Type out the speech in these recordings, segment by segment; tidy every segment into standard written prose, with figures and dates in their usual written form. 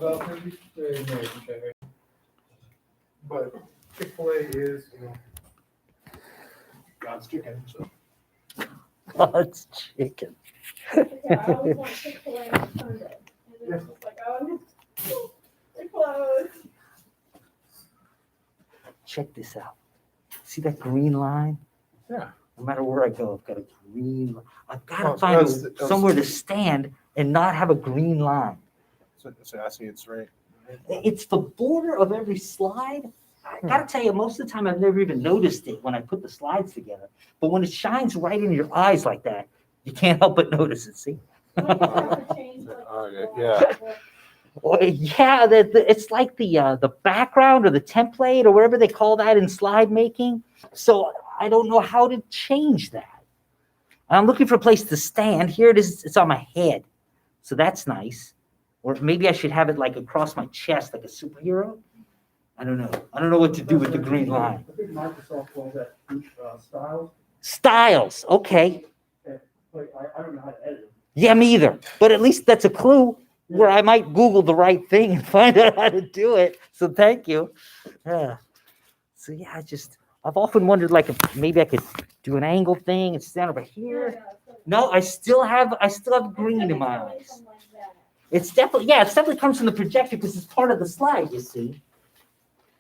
But Chick-fil-A is, God's chicken. So. God's chicken. Yeah, I always want Chick-fil-A on Sunday. And it's just like, oh, no, they're closed. Check this out. See that green line? Yeah. No matter where I go, I've got a green line. I've got to Oh, find somewhere to that's- stand and not have a green line. So I see it's right. It's the border of every slide. I gotta tell you, most of the time I've never even noticed it when I put the slides together. But when it shines right in your eyes like that, you can't help but notice it. See? Yeah. Well, yeah, it's like the background or the template or whatever they call that in slide making. So I don't know how to change that. I'm looking for a place to stand. Here it is. It's on my head. So that's nice. Or maybe I should have it like across my chest like a superhero. I don't know. I don't know what to do with the green line. I think Microsoft calls that styles. Styles. Okay. But I don't know how to edit them. Yeah, me either. But at least that's a clue where I might Google the right thing and find out how to do it. So thank you. Yeah. So yeah, I've often wondered like if maybe I could do an angle thing and stand over here. No, I still have green in my eyes. It definitely comes from the projector because it's part of the slide, you see.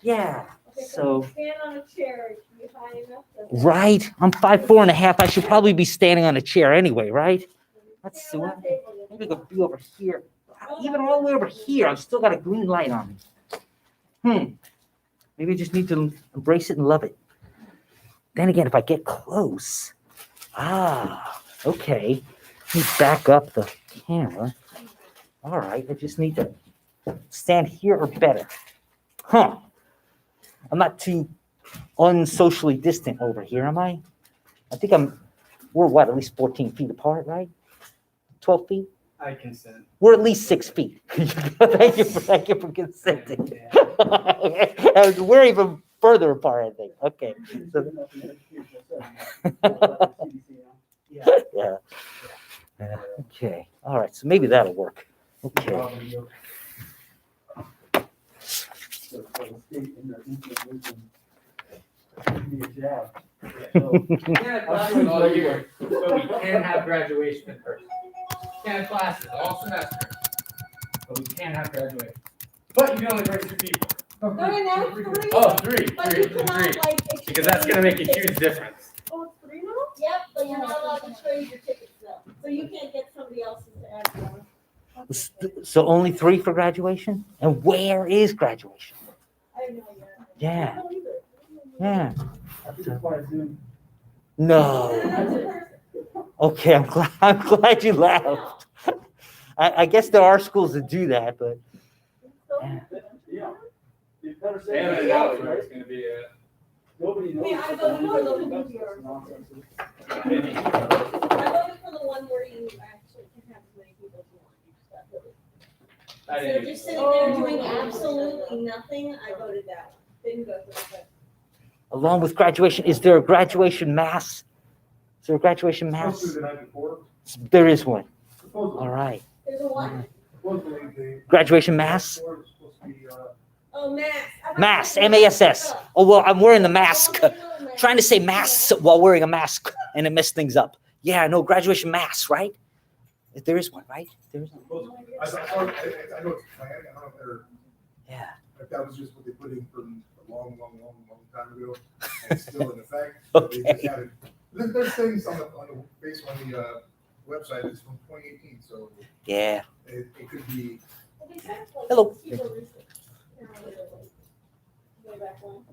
Yeah. So Stand on a chair, it should be high enough. right. I'm 5'4.5". I should probably be standing on a chair anyway, right? Let's see what maybe I could be over here. Even all the way over here, I've still got a green light on me. Maybe I just need to embrace it and love it. Then again, if I get close, okay. Let me back up the camera. All right, I just need to stand here or better. I'm not too unsocially distant over here, am I? I think we're what, at least 14 feet apart, right? 12 feet? I consent. We're at least 6 feet. Thank you for consenting. We're even further apart, I think. Okay. So, yeah. Okay. All right. So maybe that'll work. Okay. All year, so we can have graduation in person. Can't have classes all semester, but we can't have graduation. But you can only bring 2 people. Three. Oh, three, But you cannot, like, because that's gonna make a huge difference. Oh, it's 3 now? Yep, but you're not allowed to trade your tickets though, so you can't get somebody else's to add one. So only 3 for graduation? And where is graduation? I have no idea. Yeah. I don't either. Yeah. I think it's by Zoom. No. Okay, I'm glad you laughed. I guess there are schools that do that, but Yeah. You better say Yeah, it. I know it's gonna be Nobody knows. Yeah, I voted for the movie or Nonsense. I voted for the one where you actually can have as many people as you want. You just got voted. I Instead of didn't. just sitting there doing absolutely nothing, I voted that one. Didn't go for it. along with graduation, is there a graduation mass? Is there a graduation mass? Supposed to the night before. There is one. Supposedly. All right. There's a what? Supposedly the. Graduation mass? Supposed to be, Oh, mass. I thought Mass, you said M-A-S-S. Oh, well, I'm wearing the mask. Oh, no, mask. Trying to say mass while wearing a mask, and it messed things up. Yeah, no, graduation mass, right? There is one, right? There is one. I know it's planned, I don't know if they're, Yeah. if that was just what they put in from a long time ago, and it's still in effect. Okay. They just haven't- There's things on the based on the website, it's from 2018, so Yeah. it could be. Hello. Way back when.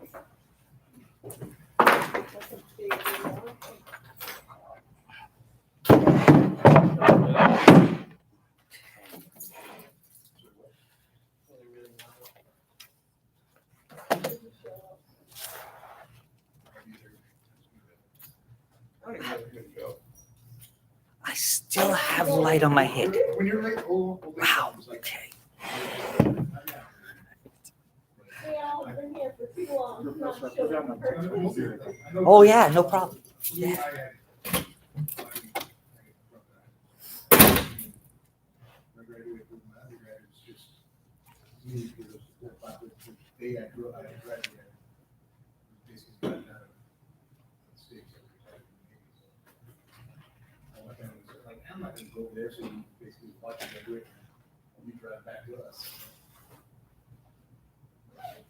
I still have light on my head. When you're like, Wow. Okay. Yeah, I've been here for too long. Not sure. Oh, yeah, no problem. Yeah. me because they had graduated. Basically gotten out of the States. All my family was like, I'm not gonna go over there, so you basically watch them graduate, and you drive back to us.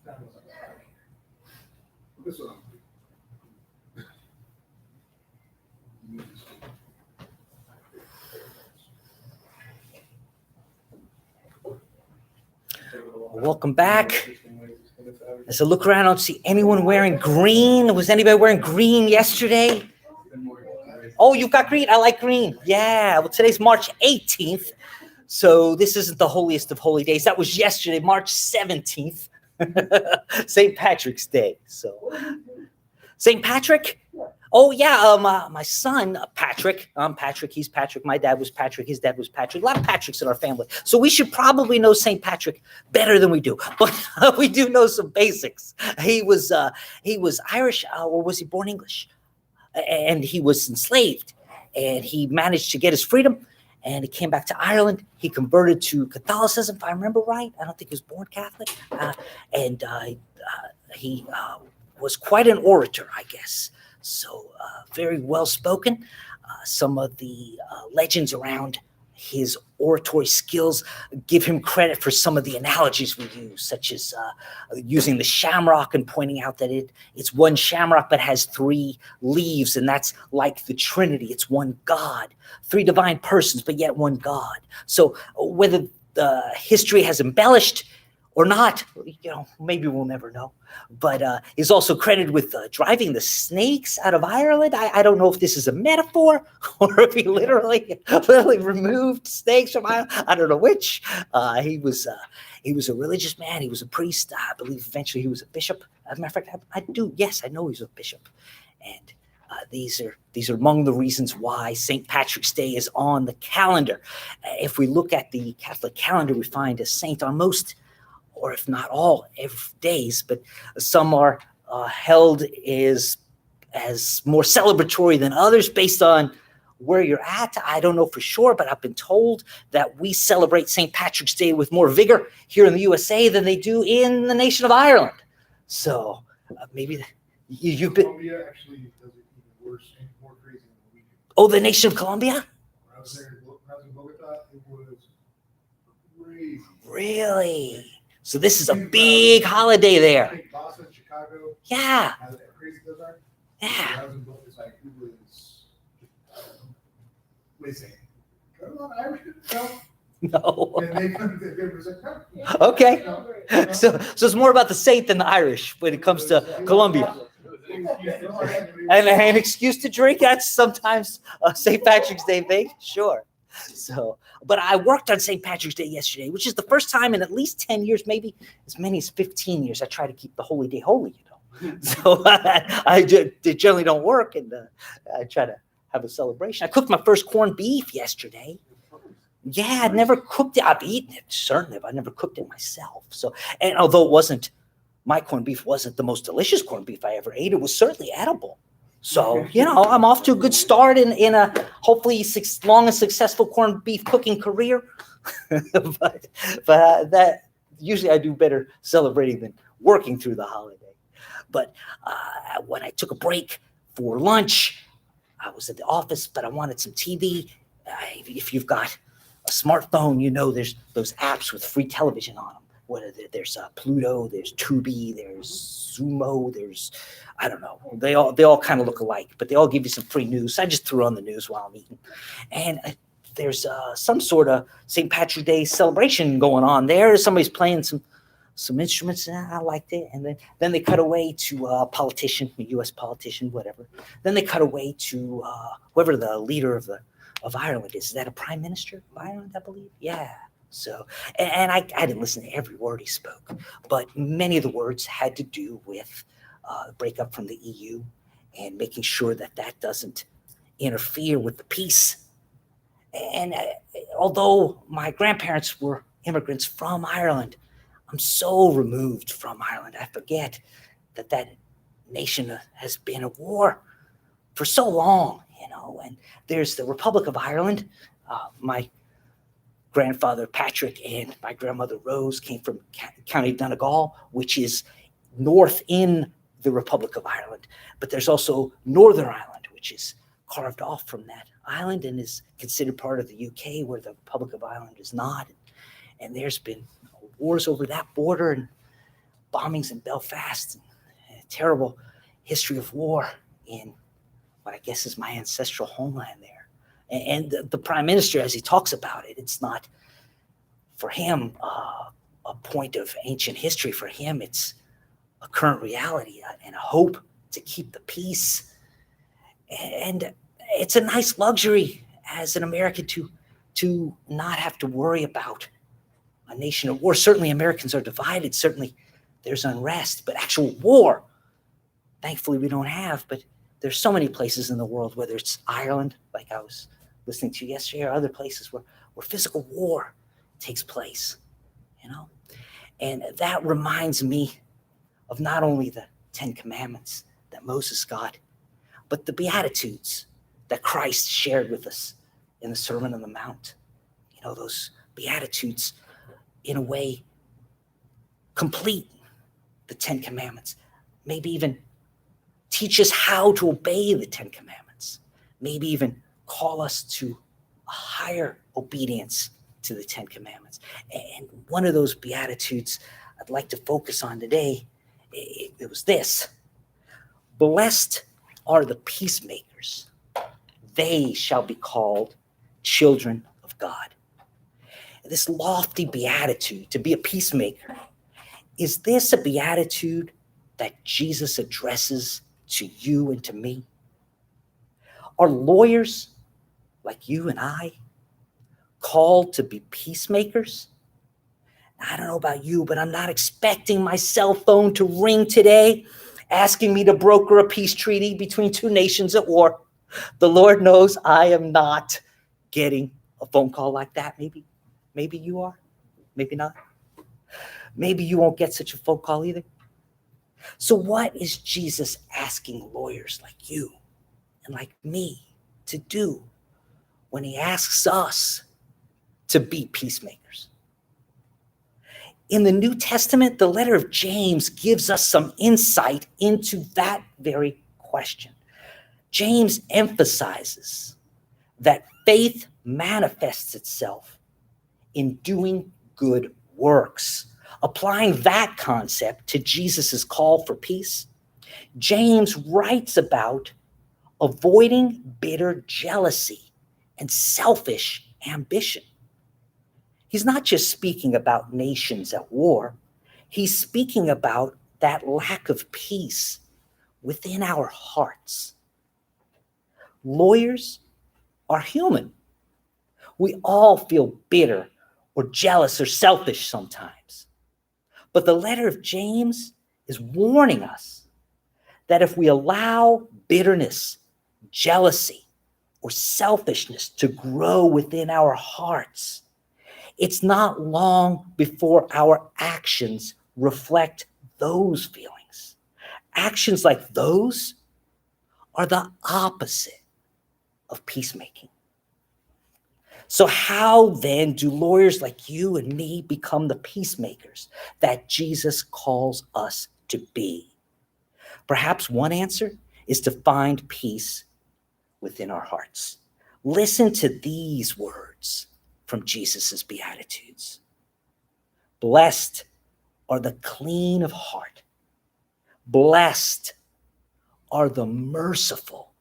That was like, "Ah." This one. Welcome back. As I look around, I don't see anyone wearing green. Was anybody wearing green yesterday? Oh, you've got green. I like green. Yeah. Well, today's March 18th. So this isn't the holiest of holy days. That was yesterday, March 17th, St. Patrick's Day. So St. Patrick? Oh, yeah. My son, Patrick. I'm Patrick. He's Patrick. My dad was Patrick. His dad was Patrick. A lot of Patricks in our family. So we should probably know St. Patrick better than we do. But we do know some basics. He was Irish, or was he born English? And he was enslaved. And he managed to get his freedom. And he came back to Ireland. He converted to Catholicism, if I remember right. I don't think he was born Catholic. And he was quite an orator, I guess. So very well spoken. Some of the legends around his oratory skills give him credit for some of the analogies we use, such as using the shamrock and pointing out that it's one shamrock but has three leaves, and that's like the Trinity. It's one God, three divine persons, but yet one God. So whether the history has embellished or not, maybe we'll never know. But he's also credited with driving the snakes out of Ireland. I don't know if this is a metaphor or if he literally removed snakes from Ireland. I don't know which. He was a religious man. He was a priest. I believe eventually he was a bishop. As a matter of fact, I know he was a bishop. And these are among the reasons why St. Patrick's Day is on the calendar. If we look at the Catholic calendar, we find a saint on most, or if not all, days, but some are held as more celebratory than others based on where you're at. I don't know for sure, but I've been told that we celebrate St. Patrick's Day with more vigor here in the USA than they do in the nation of Ireland. So maybe you've been. Colombia actually does it even worse and more crazy than we do. Oh, the nation of Colombia? When I was there, when I was in Bogota, it was crazy. Really? So this is a big holiday I there. think Boston, Chicago, Yeah. how crazy those are. Yeah. When I was in Bogota, it's like it was. Wait a second. Come on, Irish people. No. And they was like, no. Okay. No. So it's more about the saint than the Irish when it comes to Colombia. And an excuse to drink, that's sometimes St. Patrick's Day thing. Sure. So, but I worked on St. Patrick's Day yesterday, which is the first time in at least 10 years, maybe as many as 15 years, I try to keep the holy day holy, So I generally don't work, and I try to have a celebration. I cooked my first corned beef yesterday. Yeah, I'd never cooked it. I've eaten it, certainly, but I never cooked it myself. So, and although my corned beef wasn't the most delicious corned beef I ever ate, it was certainly edible. So, I'm off to a good start in a hopefully long and successful corned beef cooking career. but that usually I do better celebrating than working through the holiday. But when I took a break for lunch, I was at the office, but I wanted some TV. If you've got a smartphone, there's those apps with free television on them. There's Pluto, there's Tubi, there's Zumo, there's, I don't know. They all kind of look alike, but they all give you some free news. So I just threw on the news while I'm eating. And there's some sort of St. Patrick's Day celebration going on there. Somebody's playing some instruments, and I liked it. And then they cut away to a politician, a U.S. politician, whatever. Then they cut away to whoever the leader of Ireland is. Is that a prime minister of Ireland, I believe? Yeah. So, and I didn't listen to every word he spoke, but many of the words had to do with breakup from the EU and making sure that doesn't interfere with the peace. And although my grandparents were immigrants from Ireland, I'm so removed from Ireland. I forget that nation has been at war for so long, and there's the Republic of Ireland. My grandfather Patrick and my grandmother Rose came from County Donegal, which is north in the Republic of Ireland. But there's also Northern Ireland, which is carved off from that island and is considered part of the UK, where the Republic of Ireland is not. And there's been wars over that border and bombings in Belfast and a terrible history of war in what I guess is my ancestral homeland there. And the prime minister, as he talks about it, it's not for him a point of ancient history. For him, it's a current reality and a hope to keep the peace. And it's a nice luxury as an American to not have to worry about a nation at war. Certainly Americans are divided. Certainly there's unrest, but actual war, thankfully we don't have. But there's so many places in the world, whether it's Ireland, like I was listening to yesterday, or other places where physical war takes place, you know? And that reminds me of not only the 10 Commandments that Moses got, but the Beatitudes that Christ shared with us in the Sermon on the Mount. You know, those Beatitudes, in a way, complete the 10 Commandments, maybe even teach us how to obey the 10 Commandments, maybe even call us to a higher obedience to the 10 Commandments. And one of those Beatitudes I'd like to focus on today, it was this: blessed are the peacemakers, they shall be called children of God. This lofty beatitude, to be a peacemaker, is this a beatitude that Jesus addresses to you and to me? Are lawyers like you and I called to be peacemakers? I don't know about you, but I'm not expecting my cell phone to ring today asking me to broker a peace treaty between two nations at war. The Lord knows I am not getting a phone call like that. Maybe you are, maybe not. Maybe you won't get such a phone call either. So what is Jesus asking lawyers like you and like me to do when he asks us to be peacemakers? In the New Testament, the letter of James gives us some insight into that very question. James emphasizes that faith manifests itself in doing good works. Applying that concept to Jesus's call for peace, James writes about avoiding bitter jealousy and selfish ambition. He's not just speaking about nations at war. He's speaking about that lack of peace within our hearts. Lawyers are human. We all feel bitter or jealous or selfish sometimes. But the letter of James is warning us that if we allow bitterness, jealousy, or selfishness to grow within our hearts, it's not long before our actions reflect those feelings. Actions like those are the opposite of peacemaking. So how then do lawyers like you and me become the peacemakers that Jesus calls us to be? Perhaps one answer is to find peace within our hearts. Listen to these words from Jesus's Beatitudes. Blessed are the clean of heart. Blessed are the merciful.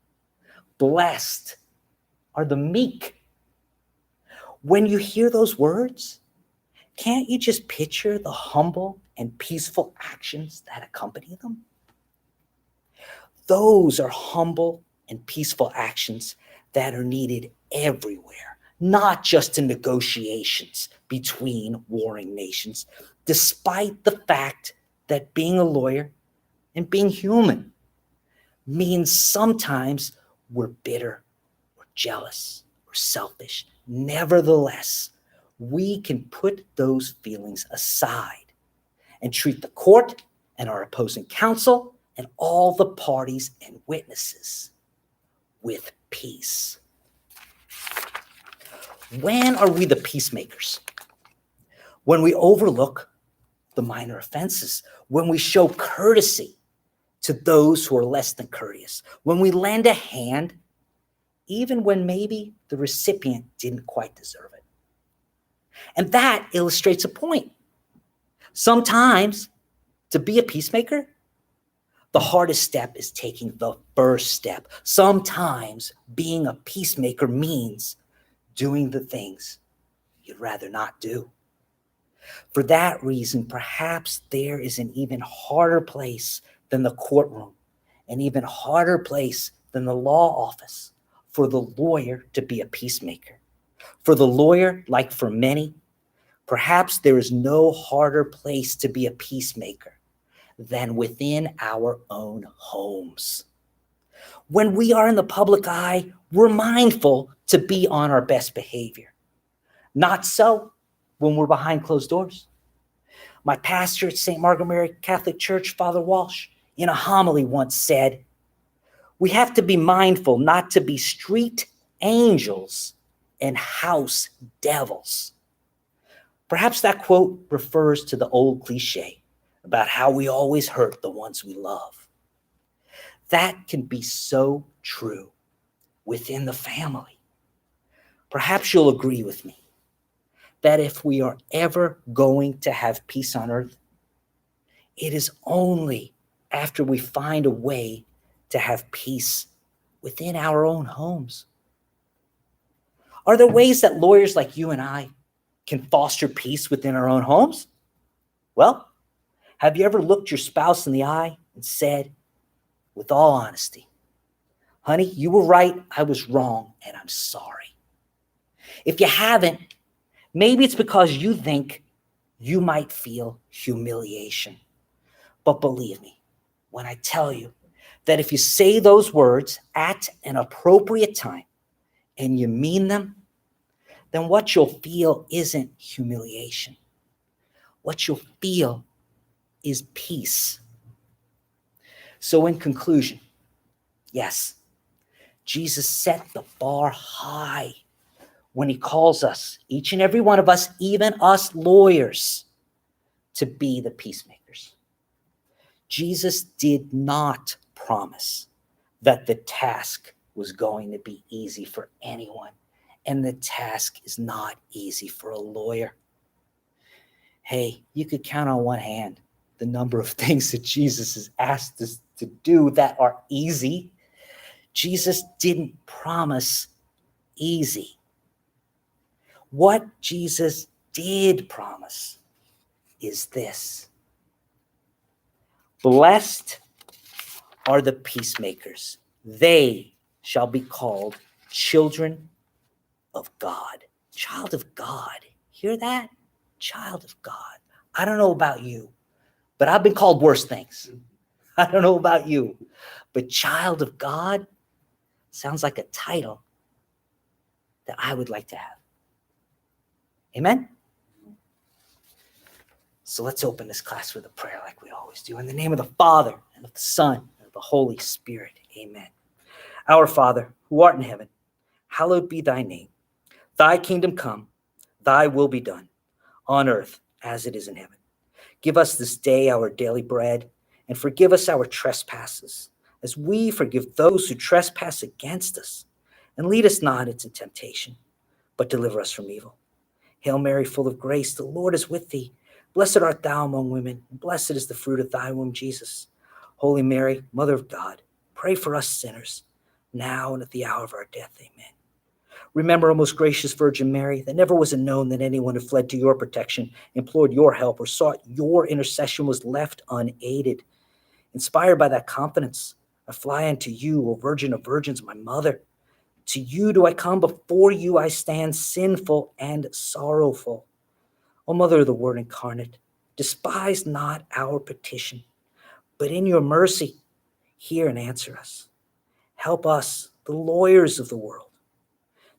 Blessed are the meek. When you hear those words, can't you just picture the humble and peaceful actions that accompany them? Those are humble and peaceful actions that are needed everywhere, not just in negotiations between warring nations, despite the fact that being a lawyer and being human means sometimes we're bitter or jealous or selfish. Nevertheless, we can put those feelings aside and treat the court and our opposing counsel and all the parties and witnesses with peace. When are we the peacemakers? When we overlook the minor offenses, when we show courtesy to those who are less than courteous, when we lend a hand, even when maybe the recipient didn't quite deserve it. And that illustrates a point. Sometimes to be a peacemaker, the hardest step is taking the first step. Sometimes being a peacemaker means doing the things you'd rather not do. For that reason, perhaps there is an even harder place than the courtroom, an even harder place than the law office for the lawyer to be a peacemaker. For the lawyer, like for many, perhaps there is no harder place to be a peacemaker than within our own homes. When we are in the public eye, we're mindful to be on our best behavior. Not so when we're behind closed doors. My pastor at St. Margaret Mary Catholic Church, Father Walsh, in a homily once said, "We have to be mindful not to be street angels and house devils." Perhaps that quote refers to the old cliche about how we always hurt the ones we love. That can be so true within the family. Perhaps you'll agree with me that if we are ever going to have peace on earth, it is only after we find a way to have peace within our own homes. Are there ways that lawyers like you and I can foster peace within our own homes? Well, have you ever looked your spouse in the eye and said, with all honesty, "Honey, you were right, I was wrong, and I'm sorry"? If you haven't, maybe it's because you think you might feel humiliation. But believe me when I tell you that if you say those words at an appropriate time and you mean them, then what you'll feel isn't humiliation. What you'll feel is peace. So in conclusion, yes, Jesus set the bar high when he calls us, each and every one of us, even us lawyers, to be the peacemakers. Jesus did not promise that the task was going to be easy for anyone, and the task is not easy for a lawyer. Hey, you could count on one hand the number of things that Jesus has asked us to do that are easy. Jesus didn't promise easy. What Jesus did promise is this: blessed are the peacemakers. They shall be called children of God. Child of God. Hear that? Child of God. I don't know about you, but I've been called worse things. I don't know about you, but child of God sounds like a title that I would like to have. Amen? So let's open this class with a prayer like we always do. In the name of the Father, and of the Son, and of the Holy Spirit. Amen. Our Father, who art in heaven, hallowed be thy name. Thy kingdom come, thy will be done, on earth as it is in heaven. Give us this day our daily bread, and forgive us our trespasses, as we forgive those who trespass against us. And lead us not into temptation, but deliver us from evil. Hail Mary, full of grace, the Lord is with thee. Blessed art thou among women, and blessed is the fruit of thy womb, Jesus. Holy Mary, Mother of God, pray for us sinners, now and at the hour of our death. Amen. Remember, O most gracious Virgin Mary, that never was it known that anyone who fled to your protection, implored your help, or sought your intercession was left unaided. Inspired by that confidence, I fly unto you, O Virgin of Virgins, my mother. To you do I come, before you I stand sinful and sorrowful. O Mother of the Word incarnate, despise not our petition, but in your mercy, hear and answer us. Help us, the lawyers of the world,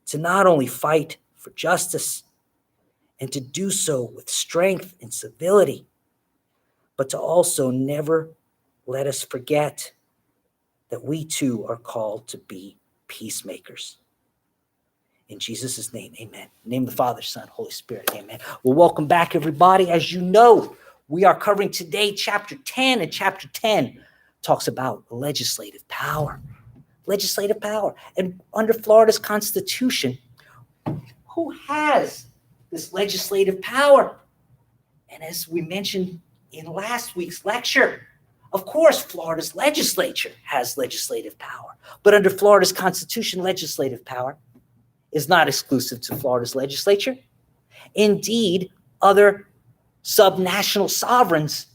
to not only fight for justice and to do so with strength and civility, but to also never let us forget that we too are called to be peacemakers. In Jesus' name, amen. In the name of the Father, Son, Holy Spirit, amen. Well, welcome back, everybody. As you know, we are covering today chapter 10, and chapter 10 talks about legislative power. Legislative power. And under Florida's Constitution, who has this legislative power? And as we mentioned in last week's lecture, of course, Florida's legislature has legislative power. But under Florida's Constitution, legislative power is not exclusive to Florida's legislature. Indeed, other subnational sovereigns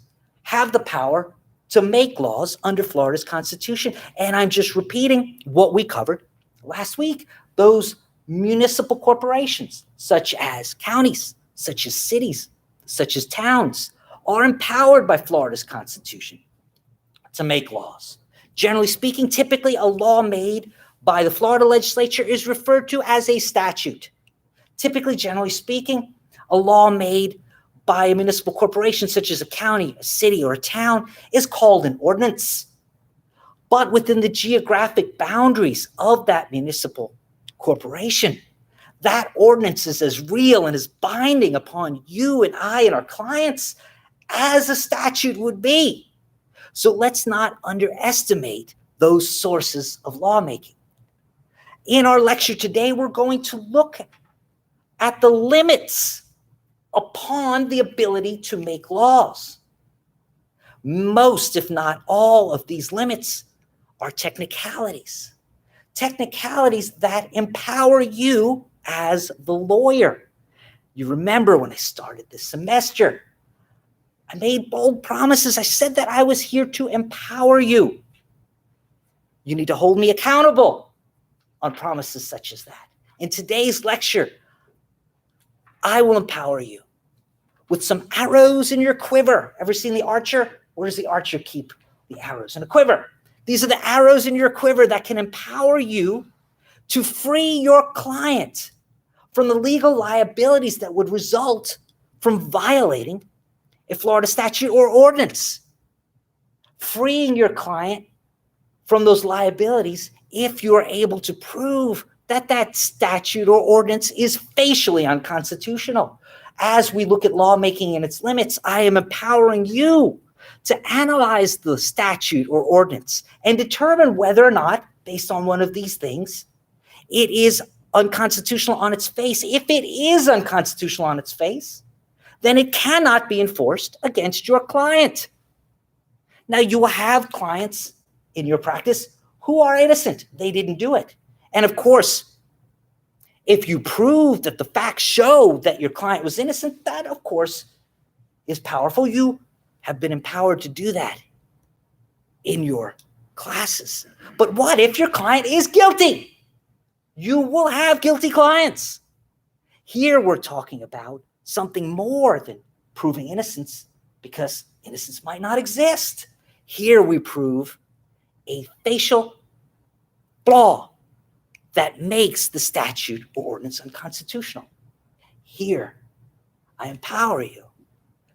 have the power to make laws under Florida's Constitution. And I'm just repeating what we covered last week. Those municipal corporations, such as counties, such as cities, such as towns, are empowered by Florida's Constitution to make laws. Generally speaking, typically a law made by the Florida legislature is referred to as a statute. Typically, generally speaking, a law made by a municipal corporation, such as a county, a city, or a town, is called an ordinance. But within the geographic boundaries of that municipal corporation, that ordinance is as real and as binding upon you and I and our clients as a statute would be. So let's not underestimate those sources of lawmaking. In our lecture today, we're going to look at the limits upon the ability to make laws. Most, if not all, of these limits are technicalities. Technicalities that empower you as the lawyer. You remember when I started this semester, I made bold promises. I said that I was here to empower you. You need to hold me accountable on promises such as that. In today's lecture, I will empower you with some arrows in your quiver. Ever seen the archer? Where does the archer keep the arrows? In a quiver. These are the arrows in your quiver that can empower you to free your client from the legal liabilities that would result from violating a Florida statute or ordinance. Freeing your client from those liabilities if you are able to prove that that statute or ordinance is facially unconstitutional. As we look at lawmaking and its limits, I am empowering you to analyze the statute or ordinance and determine whether or not, based on one of these things, it is unconstitutional on its face. If it is unconstitutional on its face, then it cannot be enforced against your client. Now, you will have clients in your practice who are innocent. They didn't do it. And of course, if you prove that the facts show that your client was innocent, that, of course, is powerful. You have been empowered to do that in your classes. But what if your client is guilty? You will have guilty clients. Here we're talking about something more than proving innocence, because innocence might not exist. Here we prove a facial flaw that makes the statute or ordinance unconstitutional. Here, I empower you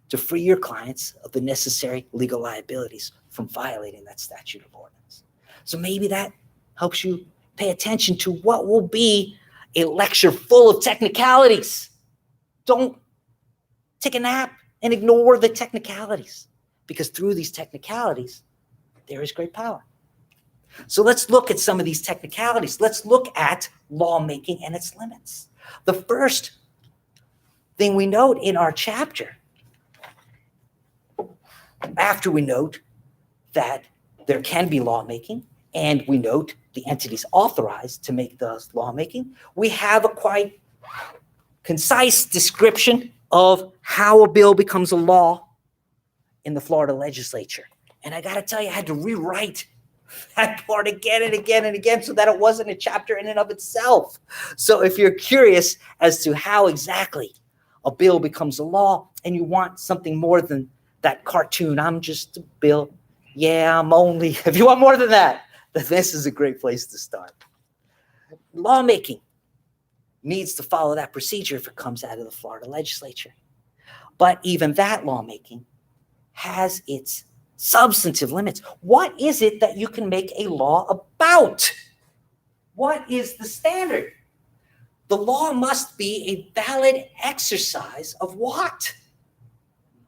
to free your clients of the necessary legal liabilities from violating that statute or ordinance. So maybe that helps you pay attention to what will be a lecture full of technicalities. Don't take a nap and ignore the technicalities, because through these technicalities, there is great power. So let's look at some of these technicalities. Let's look at lawmaking and its limits. The first thing we note in our chapter, after we note that there can be lawmaking and we note the entities authorized to make the lawmaking, we have a quite concise description of how a bill becomes a law in the Florida legislature. And I got to tell you, I had to rewrite that part again and again and again so that it wasn't a chapter in and of itself. So if you're curious as to how exactly a bill becomes a law and you want something more than that cartoon, I'm just a bill, yeah, I'm only, if you want more than that, then this is a great place to start. Lawmaking needs to follow that procedure if it comes out of the Florida legislature. But even that lawmaking has its substantive limits. What is it that you can make a law about? What is the standard? The law must be a valid exercise of what?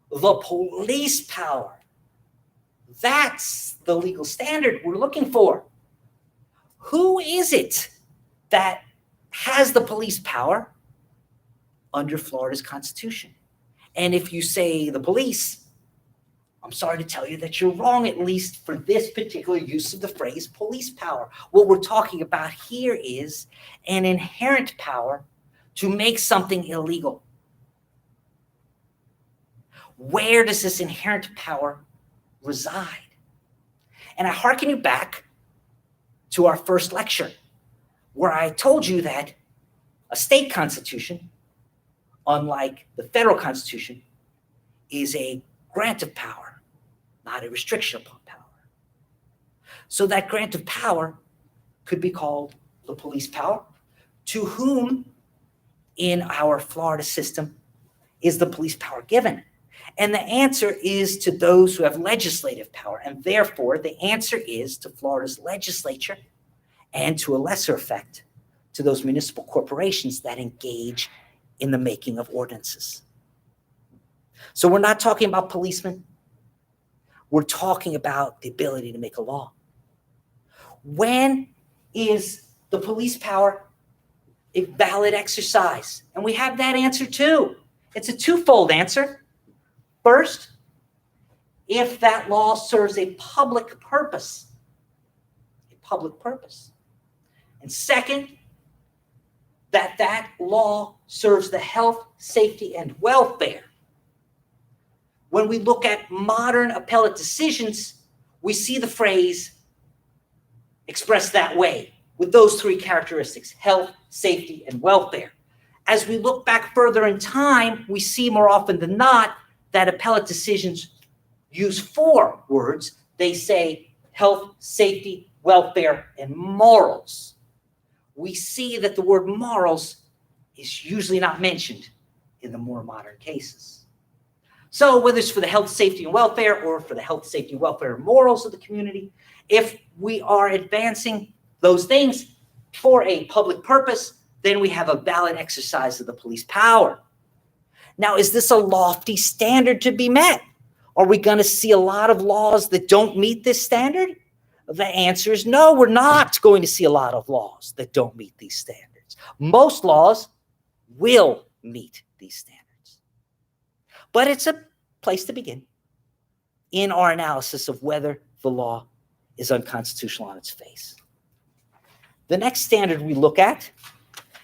The police power. That's the legal standard we're looking for. Who is it that has the police power under Florida's Constitution? And if you say the police, I'm sorry to tell you that you're wrong, at least for this particular use of the phrase police power. What we're talking about here is an inherent power to make something illegal. Where does this inherent power reside? And I hearken you back to our first lecture, where I told you that a state constitution, unlike the federal constitution, is a grant of power, not a restriction upon power. So that grant of power could be called the police power. To whom in our Florida system is the police power given? And the answer is to those who have legislative power. And therefore, the answer is to Florida's legislature and to a lesser effect to those municipal corporations that engage in the making of ordinances. So we're not talking about policemen. We're talking about the ability to make a law. When is the police power a valid exercise? And we have that answer too. It's a twofold answer. First, if that law serves a public purpose. A public purpose. And second, that law serves the health, safety, and welfare. When we look at modern appellate decisions, we see the phrase expressed that way, with those three characteristics: health, safety, and welfare. As we look back further in time, we see more often than not that appellate decisions use four words. They say health, safety, welfare, and morals. We see that the word morals is usually not mentioned in the more modern cases. So whether it's for the health, safety, and welfare, or for the health, safety, and welfare and morals of the community, if we are advancing those things for a public purpose, then we have a valid exercise of the police power. Now, is this a lofty standard to be met? Are we going to see a lot of laws that don't meet this standard? The answer is no, we're not going to see a lot of laws that don't meet these standards. Most laws will meet these standards. But it's a place to begin in our analysis of whether the law is unconstitutional on its face. The next standard we look at,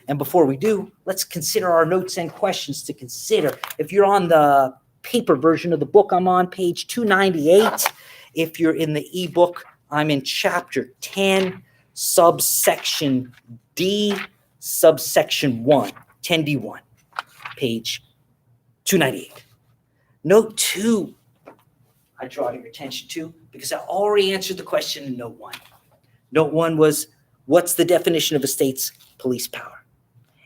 and before we do, let's consider our notes and questions to consider. If you're on the paper version of the book, I'm on page 298. If you're in the ebook, I'm in chapter 10, subsection D, subsection 1, 10D1, page 298. Note 2, I draw your attention to, because I already answered the question in note 1. Note 1 was, what's the definition of a state's police power?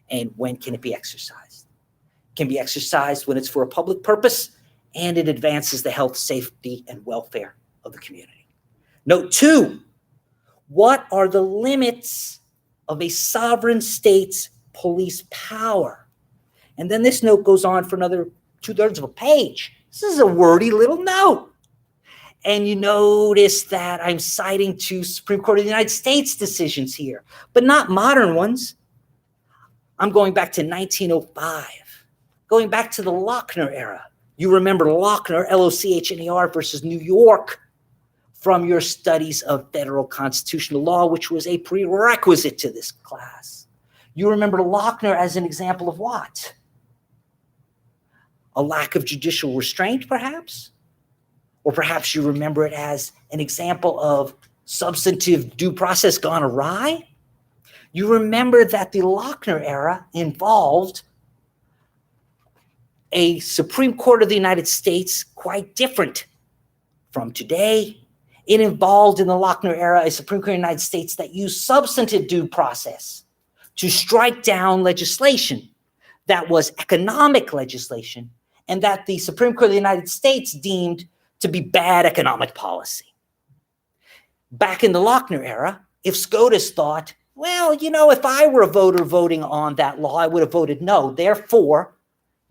And when can it be exercised? It can be exercised when it's for a public purpose and it advances the health, safety, and welfare of the community. Note 2, what are the limits of a sovereign state's police power? And then this note goes on for another 2/3 of a page. This is a wordy little note. And you notice that I'm citing two Supreme Court of the United States decisions here, but not modern ones. I'm going back to 1905, going back to the Lochner era. You remember Lochner, Lochner versus New York, from your studies of federal constitutional law, which was a prerequisite to this class. You remember Lochner as an example of what? A lack of judicial restraint, perhaps? Or perhaps you remember it as an example of substantive due process gone awry? You remember that the Lochner era involved a Supreme Court of the United States quite different from today. It involved in the Lochner era a Supreme Court of the United States that used substantive due process to strike down legislation that was economic legislation and that the Supreme Court of the United States deemed to be bad economic policy. Back in the Lochner era, if SCOTUS thought well, if I were a voter voting on that law, I would have voted no. Therefore,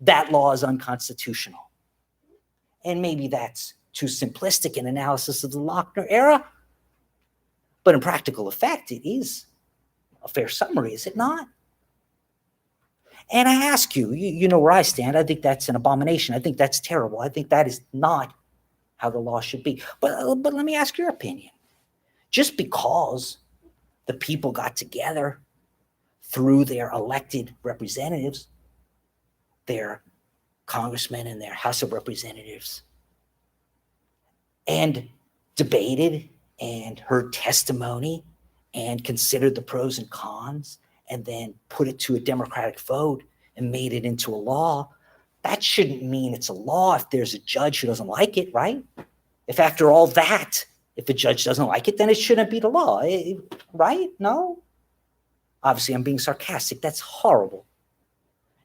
that law is unconstitutional. And maybe that's too simplistic an analysis of the Lochner era. But in practical effect, it is a fair summary, is it not? And I ask you, you know where I stand. I think that's an abomination. I think that's terrible. I think that is not how the law should be. But let me ask your opinion. Just because the people got together through their elected representatives, their congressmen and their House of Representatives, and debated and heard testimony and considered the pros and cons and then put it to a democratic vote and made it into a law, that shouldn't mean it's a law if there's a judge who doesn't like it, right? If after all that, if a judge doesn't like it, then it shouldn't be the law, right? No? Obviously, I'm being sarcastic. That's horrible.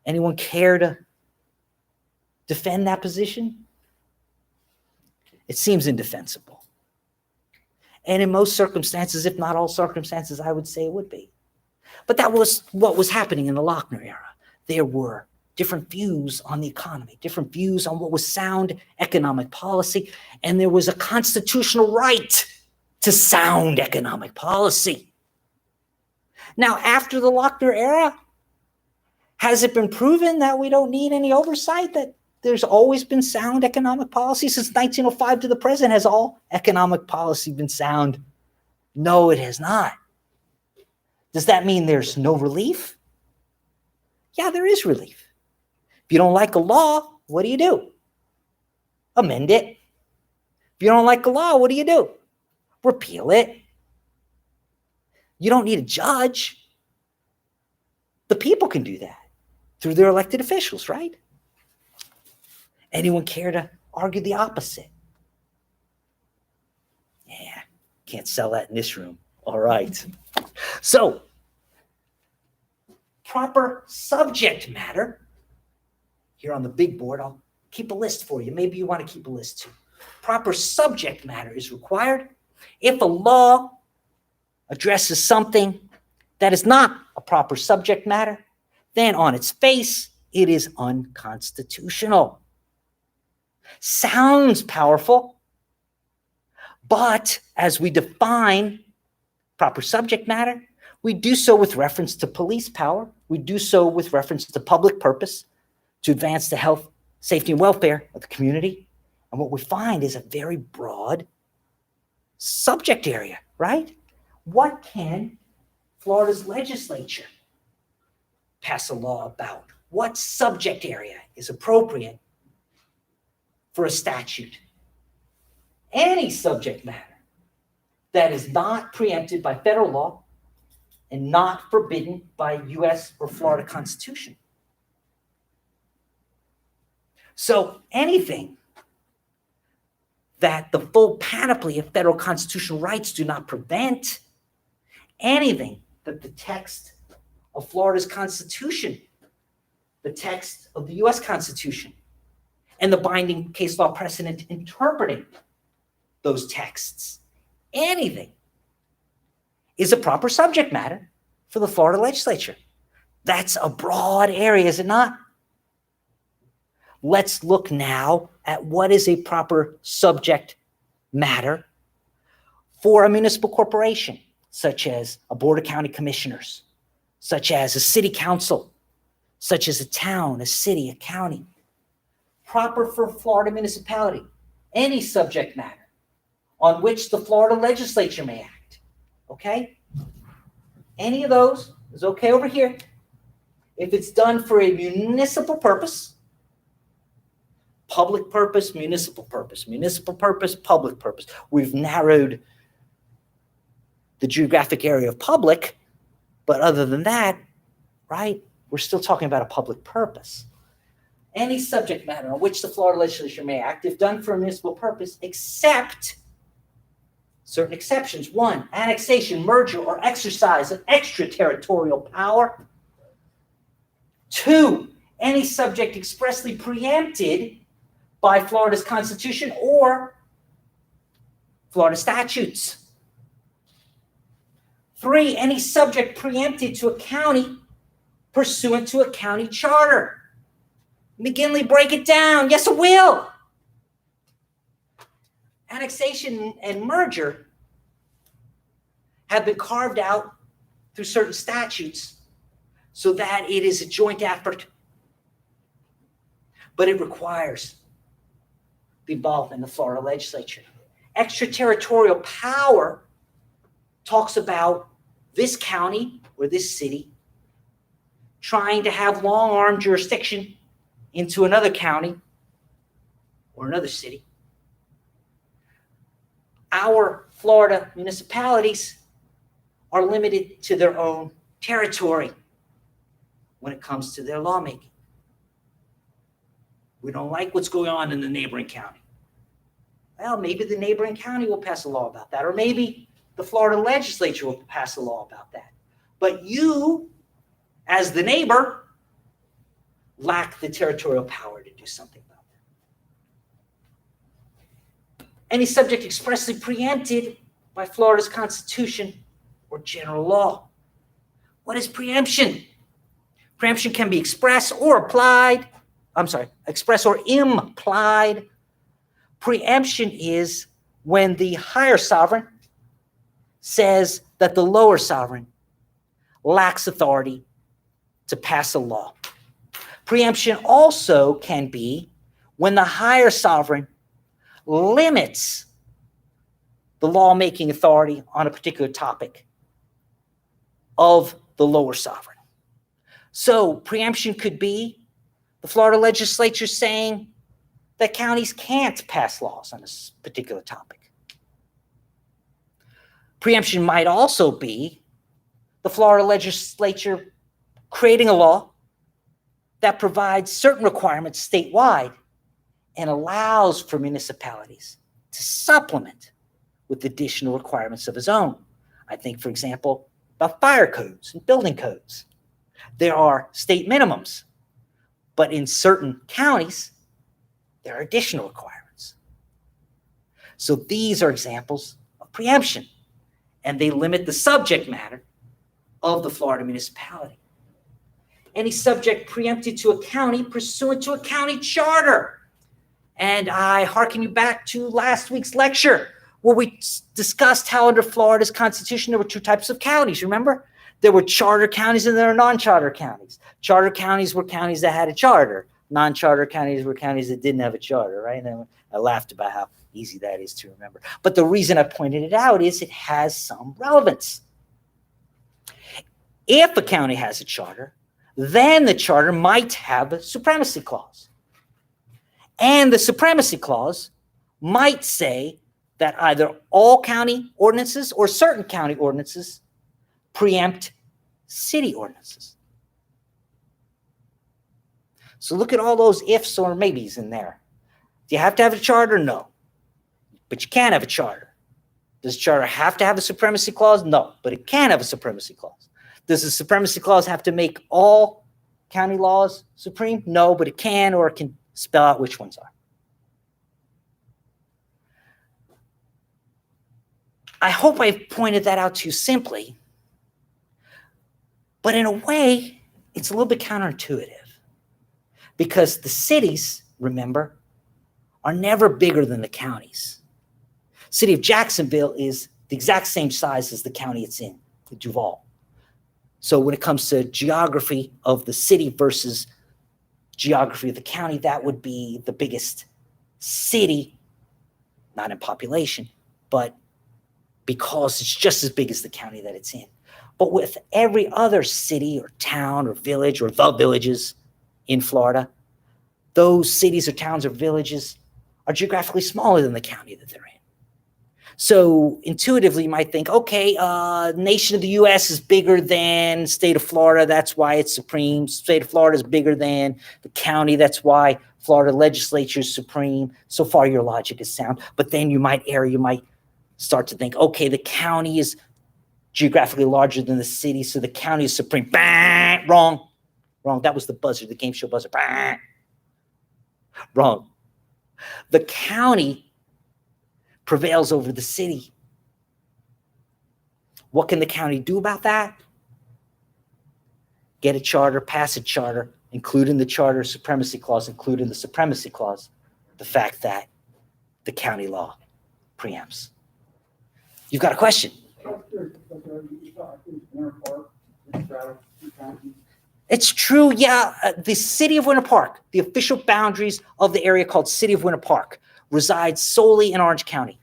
Anyone care to defend that position? It seems indefensible. And in most circumstances, if not all circumstances, I would say it would be. But that was what was happening in the Lochner era. There were different views on the economy, different views on what was sound economic policy, and there was a constitutional right to sound economic policy. Now, after the Lochner era, has it been proven that we don't need any oversight, that there's always been sound economic policy? Since 1905 to the present, has all economic policy been sound? No, it has not. Does that mean there's no relief? Yeah, there is relief. If you don't like a law, what do? Amend it. If you don't like a law, what do? Repeal it. You don't need a judge. The people can do that through their elected officials, right? Anyone care to argue the opposite? Yeah, can't sell that in this room. All right. So, proper subject matter. Here on the big board, I'll keep a list for you. Maybe you want to keep a list too. Proper subject matter is required if a law addresses something that is not a proper subject matter, then on its face, it is unconstitutional. Sounds powerful, but as we define proper subject matter, we do so with reference to police power. We do so with reference to public purpose, to advance the health, safety, and welfare of the community. And what we find is a very broad subject area, right? What can Florida's legislature pass a law about? What subject area is appropriate for a statute? Any subject matter that is not preempted by federal law and not forbidden by U.S. or Florida Constitution. So anything that the full panoply of federal constitutional rights do not prevent, anything that the text of Florida's Constitution, the text of the U.S. Constitution, and the binding case law precedent interpreting those texts, anything is a proper subject matter for the Florida legislature. That's a broad area, is it not? Let's look now at what is a proper subject matter for a municipal corporation, such as a board of county commissioners, such as a city council, such as a town, a city, a county. Proper for Florida municipality, any subject matter on which the Florida legislature may act, okay? Any of those is okay over here. If it's done for a municipal purpose, public purpose, municipal purpose, public purpose. We've narrowed the geographic area of public, but other than that, right, we're still talking about a public purpose. Any subject matter on which the Florida legislature may act, if done for a municipal purpose, except certain exceptions. 1, annexation, merger, or exercise of extraterritorial power. 2, any subject expressly preempted by Florida's Constitution or Florida statutes. 3, any subject preempted to a county pursuant to a county charter. McGinley, break it down. Yes, it will. Annexation and merger have been carved out through certain statutes so that it is a joint effort, but it requires the involvement of the Florida legislature. Extraterritorial power talks about this county or this city trying to have long-arm jurisdiction into another county or another city. Our Florida municipalities are limited to their own territory when it comes to their lawmaking. We don't like what's going on in the neighboring county. Well, maybe the neighboring county will pass a law about that, or maybe the Florida legislature will pass a law about that. But you, as the neighbor, lack the territorial power to do something about that. Any subject expressly preempted by Florida's Constitution or general law. What is preemption? Preemption can be express or implied. Preemption is when the higher sovereign says that the lower sovereign lacks authority to pass a law. Preemption also can be when the higher sovereign limits the lawmaking authority on a particular topic of the lower sovereign. So preemption could be the Florida legislature saying that counties can't pass laws on this particular topic. Preemption might also be the Florida legislature creating a law that provides certain requirements statewide and allows for municipalities to supplement with additional requirements of its own. I think, for example, about fire codes and building codes. There are state minimums, but in certain counties, there are additional requirements. So these are examples of preemption, and they limit the subject matter of the Florida municipality. Any subject preempted to a county pursuant to a county charter. And I hearken you back to last week's lecture where we discussed how under Florida's Constitution there were 2 types of counties, remember? There were charter counties and there were non-charter counties. Charter counties were counties that had a charter. Non-charter counties were counties that didn't have a charter, right? And I laughed about how easy that is to remember. But the reason I pointed it out is it has some relevance. If a county has a charter, then the charter might have a supremacy clause. And the supremacy clause might say that either all county ordinances or certain county ordinances preempt city ordinances. So look at all those ifs or maybes in there. Do you have to have a charter? No. But you can have a charter. Does a charter have to have a supremacy clause? No, but it can have a supremacy clause. Does the supremacy clause have to make all county laws supreme? No, but it can, or it can spell out which ones are. I hope I've pointed that out to you simply, but in a way, it's a little bit counterintuitive because the cities, remember, are never bigger than the counties. City of Jacksonville is the exact same size as the county it's in, Duval. So when it comes to geography of the city versus geography of the county, that would be the biggest city, not in population, but because it's just as big as the county that it's in. But with every other city or town or village or the villages in Florida, those cities or towns or villages are geographically smaller than the county that they're in. So intuitively, you might think, okay, nation of the U.S. is bigger than state of Florida. That's why it's supreme. State of Florida is bigger than the county. That's why Florida legislature is supreme. So far, your logic is sound. But then you might err. You might start to think, okay, the county is geographically larger than the city, so the county is supreme. Bah! Wrong. Wrong. That was the buzzer, the game show buzzer. Bah! Wrong. The county prevails over the city. What can the county do about that? Get a charter, pass a charter, include in the charter supremacy clause, include in the supremacy clause the fact that the county law preempts. You've got a question? It's true, yeah. The city of Winter Park, the official boundaries of the area called City of Winter Park, resides solely in Orange County.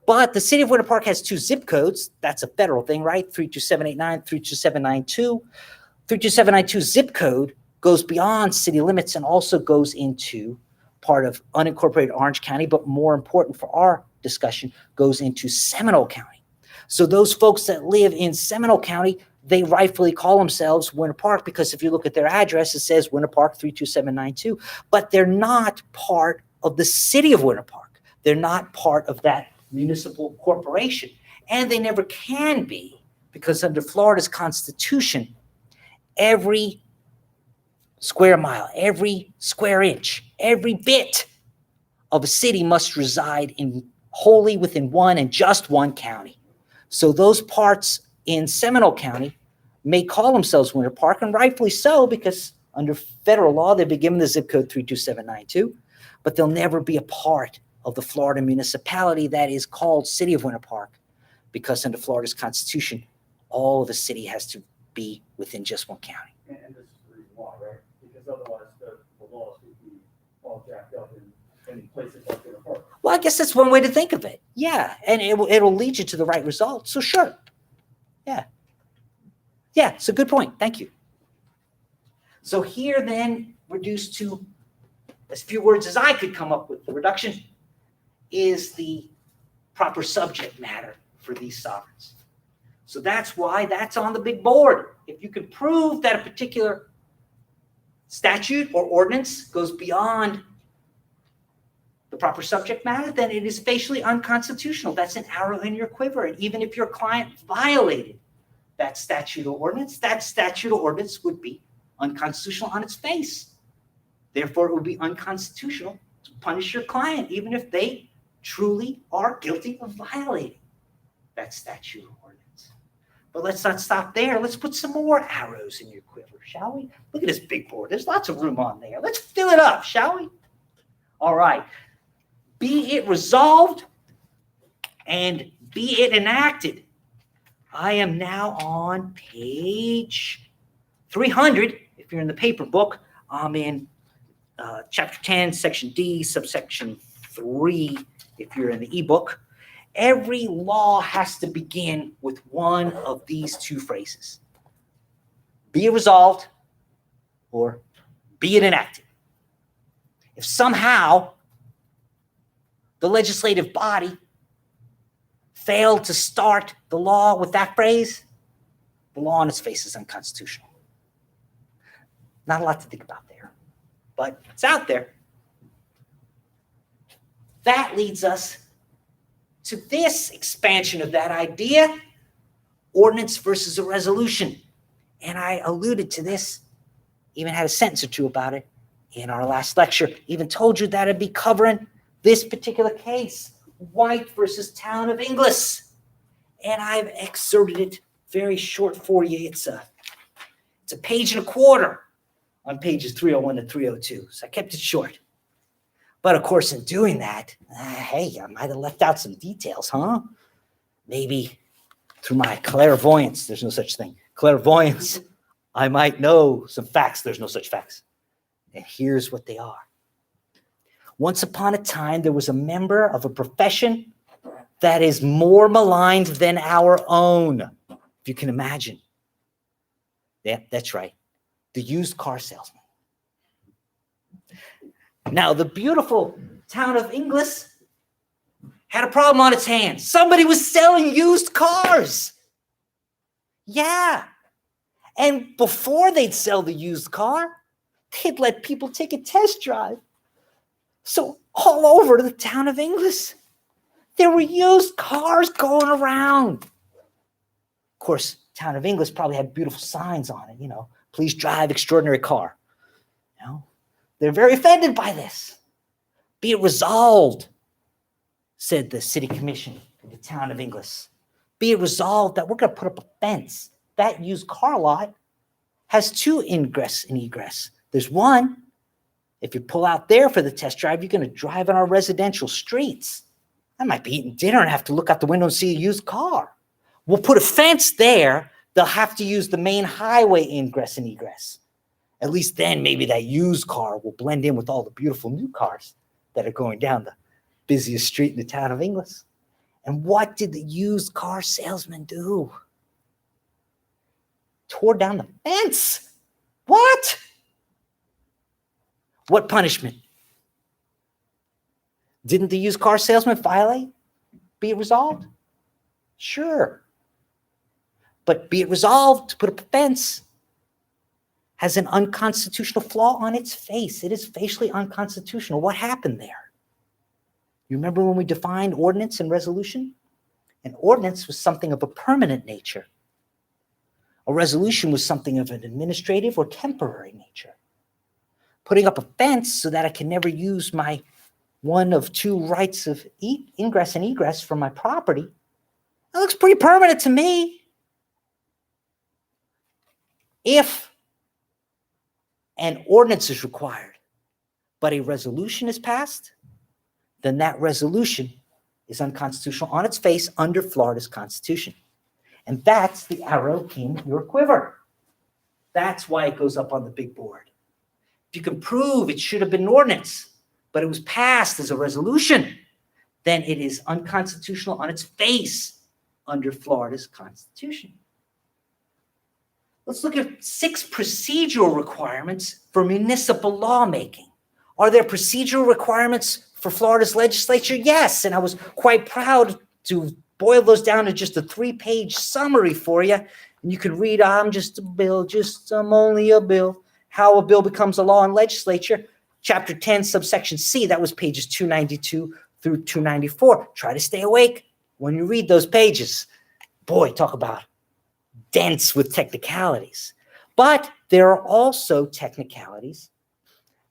But the city of Winter Park has 2 zip codes. That's a federal thing, right? 32789, 32792. 32792 zip code goes beyond city limits and also goes into part of unincorporated Orange County, but more important for our discussion, goes into Seminole County. So those folks that live in Seminole County, they rightfully call themselves Winter Park because if you look at their address, it says Winter Park 32792, but they're not part of the city of Winter Park. They're not part of that municipal corporation, and they never can be because under Florida's Constitution, every square mile, every square inch, every bit of a city must reside in wholly within one and just one county. So those parts in Seminole County may call themselves Winter Park, and rightfully so, because under federal law, they've been given the zip code 32792, but they'll never be a part of the Florida municipality that is called City of Winter Park, because under Florida's Constitution, all of the city has to be within just one county. And this is the reason why, right? Because otherwise the laws would be all jacked up in places like Winter Park. Well, I guess that's one way to think of it. Yeah, and it'll lead you to the right result. So sure. Yeah. Yeah, it's a good point. Thank you. So here then, reduced to as few words as I could come up with, the reduction is the proper subject matter for these sovereigns. So that's why that's on the big board. If you can prove that a particular statute or ordinance goes beyond the proper subject matter, then it is facially unconstitutional. That's an arrow in your quiver. And even if your client violated that statute or ordinance would be unconstitutional on its face. Therefore, it would be unconstitutional to punish your client, even if they truly are guilty of violating that statute or ordinance. But let's not stop there. Let's put some more arrows in your quiver, shall we? Look at this big board. There's lots of room on there. Let's fill it up, shall we? All right. Be it resolved and be it enacted. I am now on page 300. If you're in the paper book, I'm in chapter 10, section D, subsection 3, if you're in the ebook. Every law has to begin with one of these two phrases. Be it resolved or be it enacted. If somehow the legislative body failed to start the law with that phrase, the law on its face is unconstitutional. Not a lot to think about there, but it's out there. That leads us to this expansion of that idea, ordinance versus a resolution. And I alluded to this, even had a sentence or two about it in our last lecture, even told you that I'd be covering this particular case, White versus Town of Inglis. And I've excerpted it very short for you. It's a page and a quarter on pages 301 to 302. So I kept it short. But of course, in doing that, hey, I might have left out some details, huh? Maybe through my clairvoyance, there's no such thing. Clairvoyance, I might know some facts. There's no such facts. And here's what they are. Once upon a time, there was a member of a profession that is more maligned than our own, if you can imagine. Yeah, that's right. The used car salesman. Now, the beautiful town of Inglis had a problem on its hands. Somebody was selling used cars. Yeah. And before they'd sell the used car, they'd let people take a test drive. So all over the town of Inglis, there were used cars going around. Of course, town of Inglis probably had beautiful signs on it, please drive extraordinary car. They're very offended by this. Be it resolved, said the city commission of the town of Inglis. Be it resolved that we're going to put up a fence. That used car lot has 2 ingress and egress. There's one. If you pull out there for the test drive, you're going to drive on our residential streets. I might be eating dinner and have to look out the window and see a used car. We'll put a fence there. They'll have to use the main highway ingress and egress. At least then maybe that used car will blend in with all the beautiful new cars that are going down the busiest street in the town of Inglis. And what did the used car salesman do? Tore down the fence. What? What punishment? Didn't the used car salesman violate? Be it resolved? Sure. But be it resolved to put up a fence has an unconstitutional flaw on its face. It is facially unconstitutional. What happened there? You remember when we defined ordinance and resolution? An ordinance was something of a permanent nature. A resolution was something of an administrative or temporary nature. Putting up a fence so that I can never use my one of 2 rights of ingress and egress from my property, that looks pretty permanent to me. If an ordinance is required, but a resolution is passed, then that resolution is unconstitutional on its face under Florida's Constitution. And that's the arrow in your quiver. That's why it goes up on the big board. If you can prove it should have been an ordinance, but it was passed as a resolution, then it is unconstitutional on its face under Florida's Constitution. Let's look at 6 procedural requirements for municipal lawmaking. Are there procedural requirements for Florida's legislature? Yes, and I was quite proud to boil those down to just a 3-page summary for you. And you can read, I'm just a bill, I'm only a bill, how a bill becomes a law in legislature. Chapter 10, subsection C, that was pages 292 through 294. Try to stay awake when you read those pages. Boy, talk about dense with technicalities. But there are also technicalities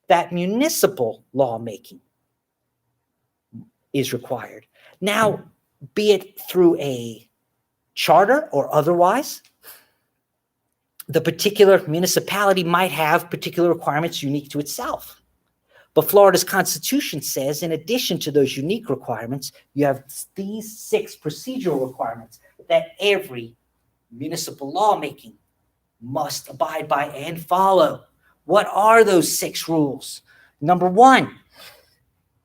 that municipal lawmaking is required. Now, be it through a charter or otherwise, the particular municipality might have particular requirements unique to itself. But Florida's Constitution says, in addition to those unique requirements, you have these 6 procedural requirements that every municipal lawmaking must abide by and follow. What are those 6 rules? Number 1,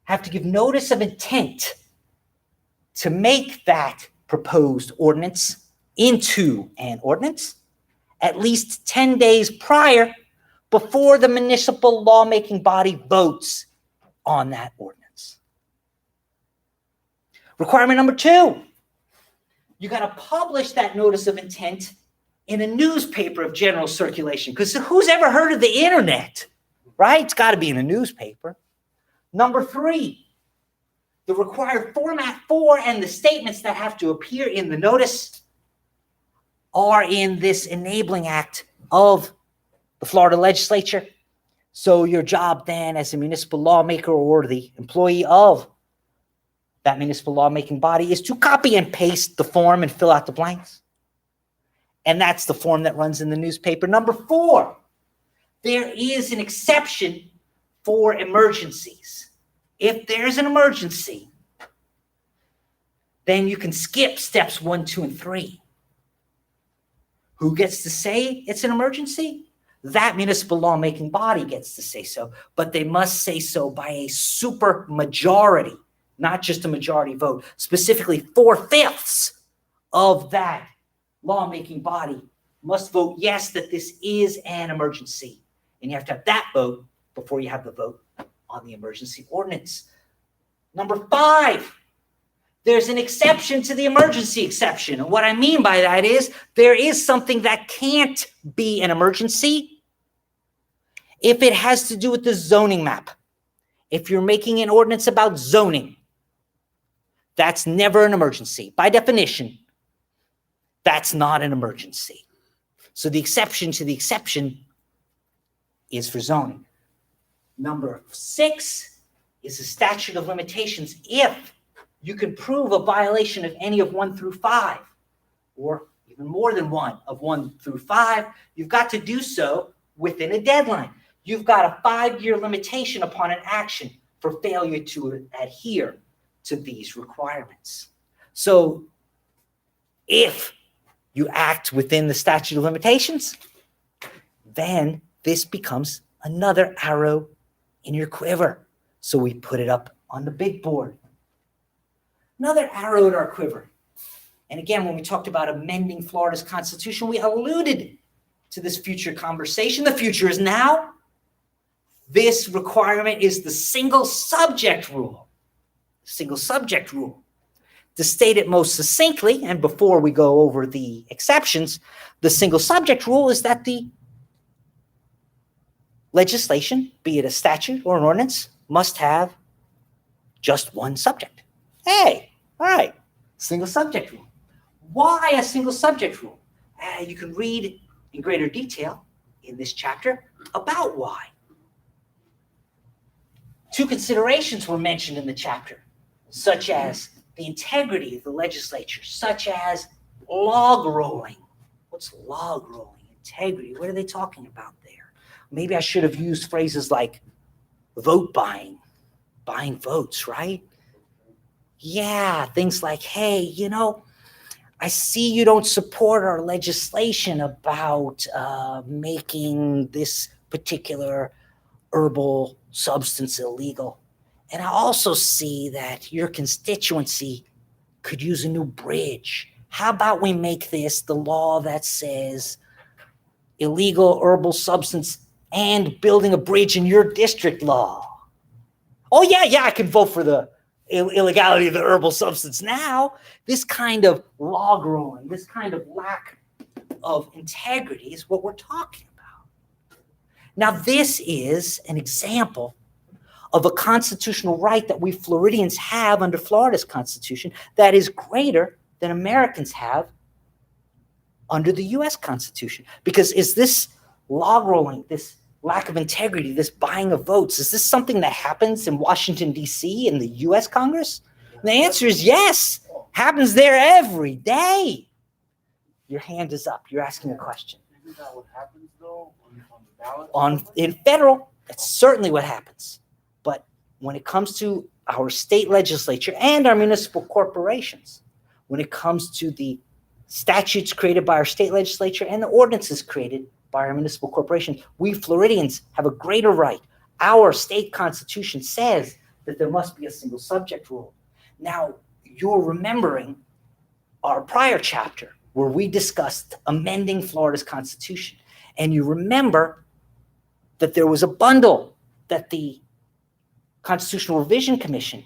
have to give notice of intent to make that proposed ordinance into an ordinance at least 10 days prior before the municipal lawmaking body votes on that ordinance. Requirement number 2, you got to publish that notice of intent in a newspaper of general circulation, because who's ever heard of the internet, right? It's got to be in a newspaper. Number 3, the required format for and the statements that have to appear in the notice are in this enabling act of the Florida legislature. So your job then as a municipal lawmaker or the employee of that municipal lawmaking body is to copy and paste the form and fill out the blanks. And that's the form that runs in the newspaper. Number 4, there is an exception for emergencies. If there's an emergency, then you can skip steps 1, 2, and 3. Who gets to say it's an emergency? That municipal lawmaking body gets to say so, but they must say so by a super majority, not just a majority vote. Specifically, 4/5 of that lawmaking body must vote yes that this is an emergency. And you have to have that vote before you have the vote on the emergency ordinance. Number 5, there's an exception to the emergency exception. And what I mean by that is there is something that can't be an emergency if it has to do with the zoning map. If you're making an ordinance about zoning, that's never an emergency. By definition, that's not an emergency. So the exception to the exception is for zoning. Number 6 is the statute of limitations. If you can prove a violation of any of 1 through 5, or even more than one, of 1 through 5, you've got to do so within a deadline. You've got a 5-year limitation upon an action for failure to adhere to these requirements. So if you act within the statute of limitations, then this becomes another arrow in your quiver. So we put it up on the big board. Another arrow in our quiver. And again, when we talked about amending Florida's Constitution, we alluded to this future conversation. The future is now. This requirement is the single subject rule. Single subject rule. To state it most succinctly, and before we go over the exceptions, the single subject rule is that the legislation, be it a statute or an ordinance, must have just one subject. Hey, all right, single subject rule. Why a single subject rule? You can read in greater detail in this chapter about why. 2 considerations were mentioned in the chapter, such as the integrity of the legislature, such as log rolling. What's log rolling? Integrity. What are they talking about there? Maybe I should have used phrases like vote buying votes, right? Yeah, things like, hey, you know, I see you don't support our legislation about making this particular herbal substance illegal. And I also see that your constituency could use a new bridge. How about we make this the law that says illegal herbal substance and building a bridge in your district law? Oh, yeah, I can vote for the illegality of the herbal substance now. This kind of log rolling, this kind of lack of integrity is what we're talking about. Now, this is an example of a constitutional right that we Floridians have under Florida's Constitution that is greater than Americans have under the U.S. Constitution. Because is this log rolling, this lack of integrity, this buying of votes, is this something that happens in Washington, D.C., in the U.S. Congress? And the answer is yes. Happens there every day. Your hand is up. You're asking a question. Isn't that what happens, though, on the ballot? In federal, that's certainly what happens. But when it comes to our state legislature and our municipal corporations, when it comes to the statutes created by our state legislature and the ordinances created by our municipal corporation, we Floridians have a greater right. Our state constitution says that there must be a single subject rule. Now, you're remembering our prior chapter where we discussed amending Florida's Constitution. And you remember that there was a bundle that the Constitutional Revision Commission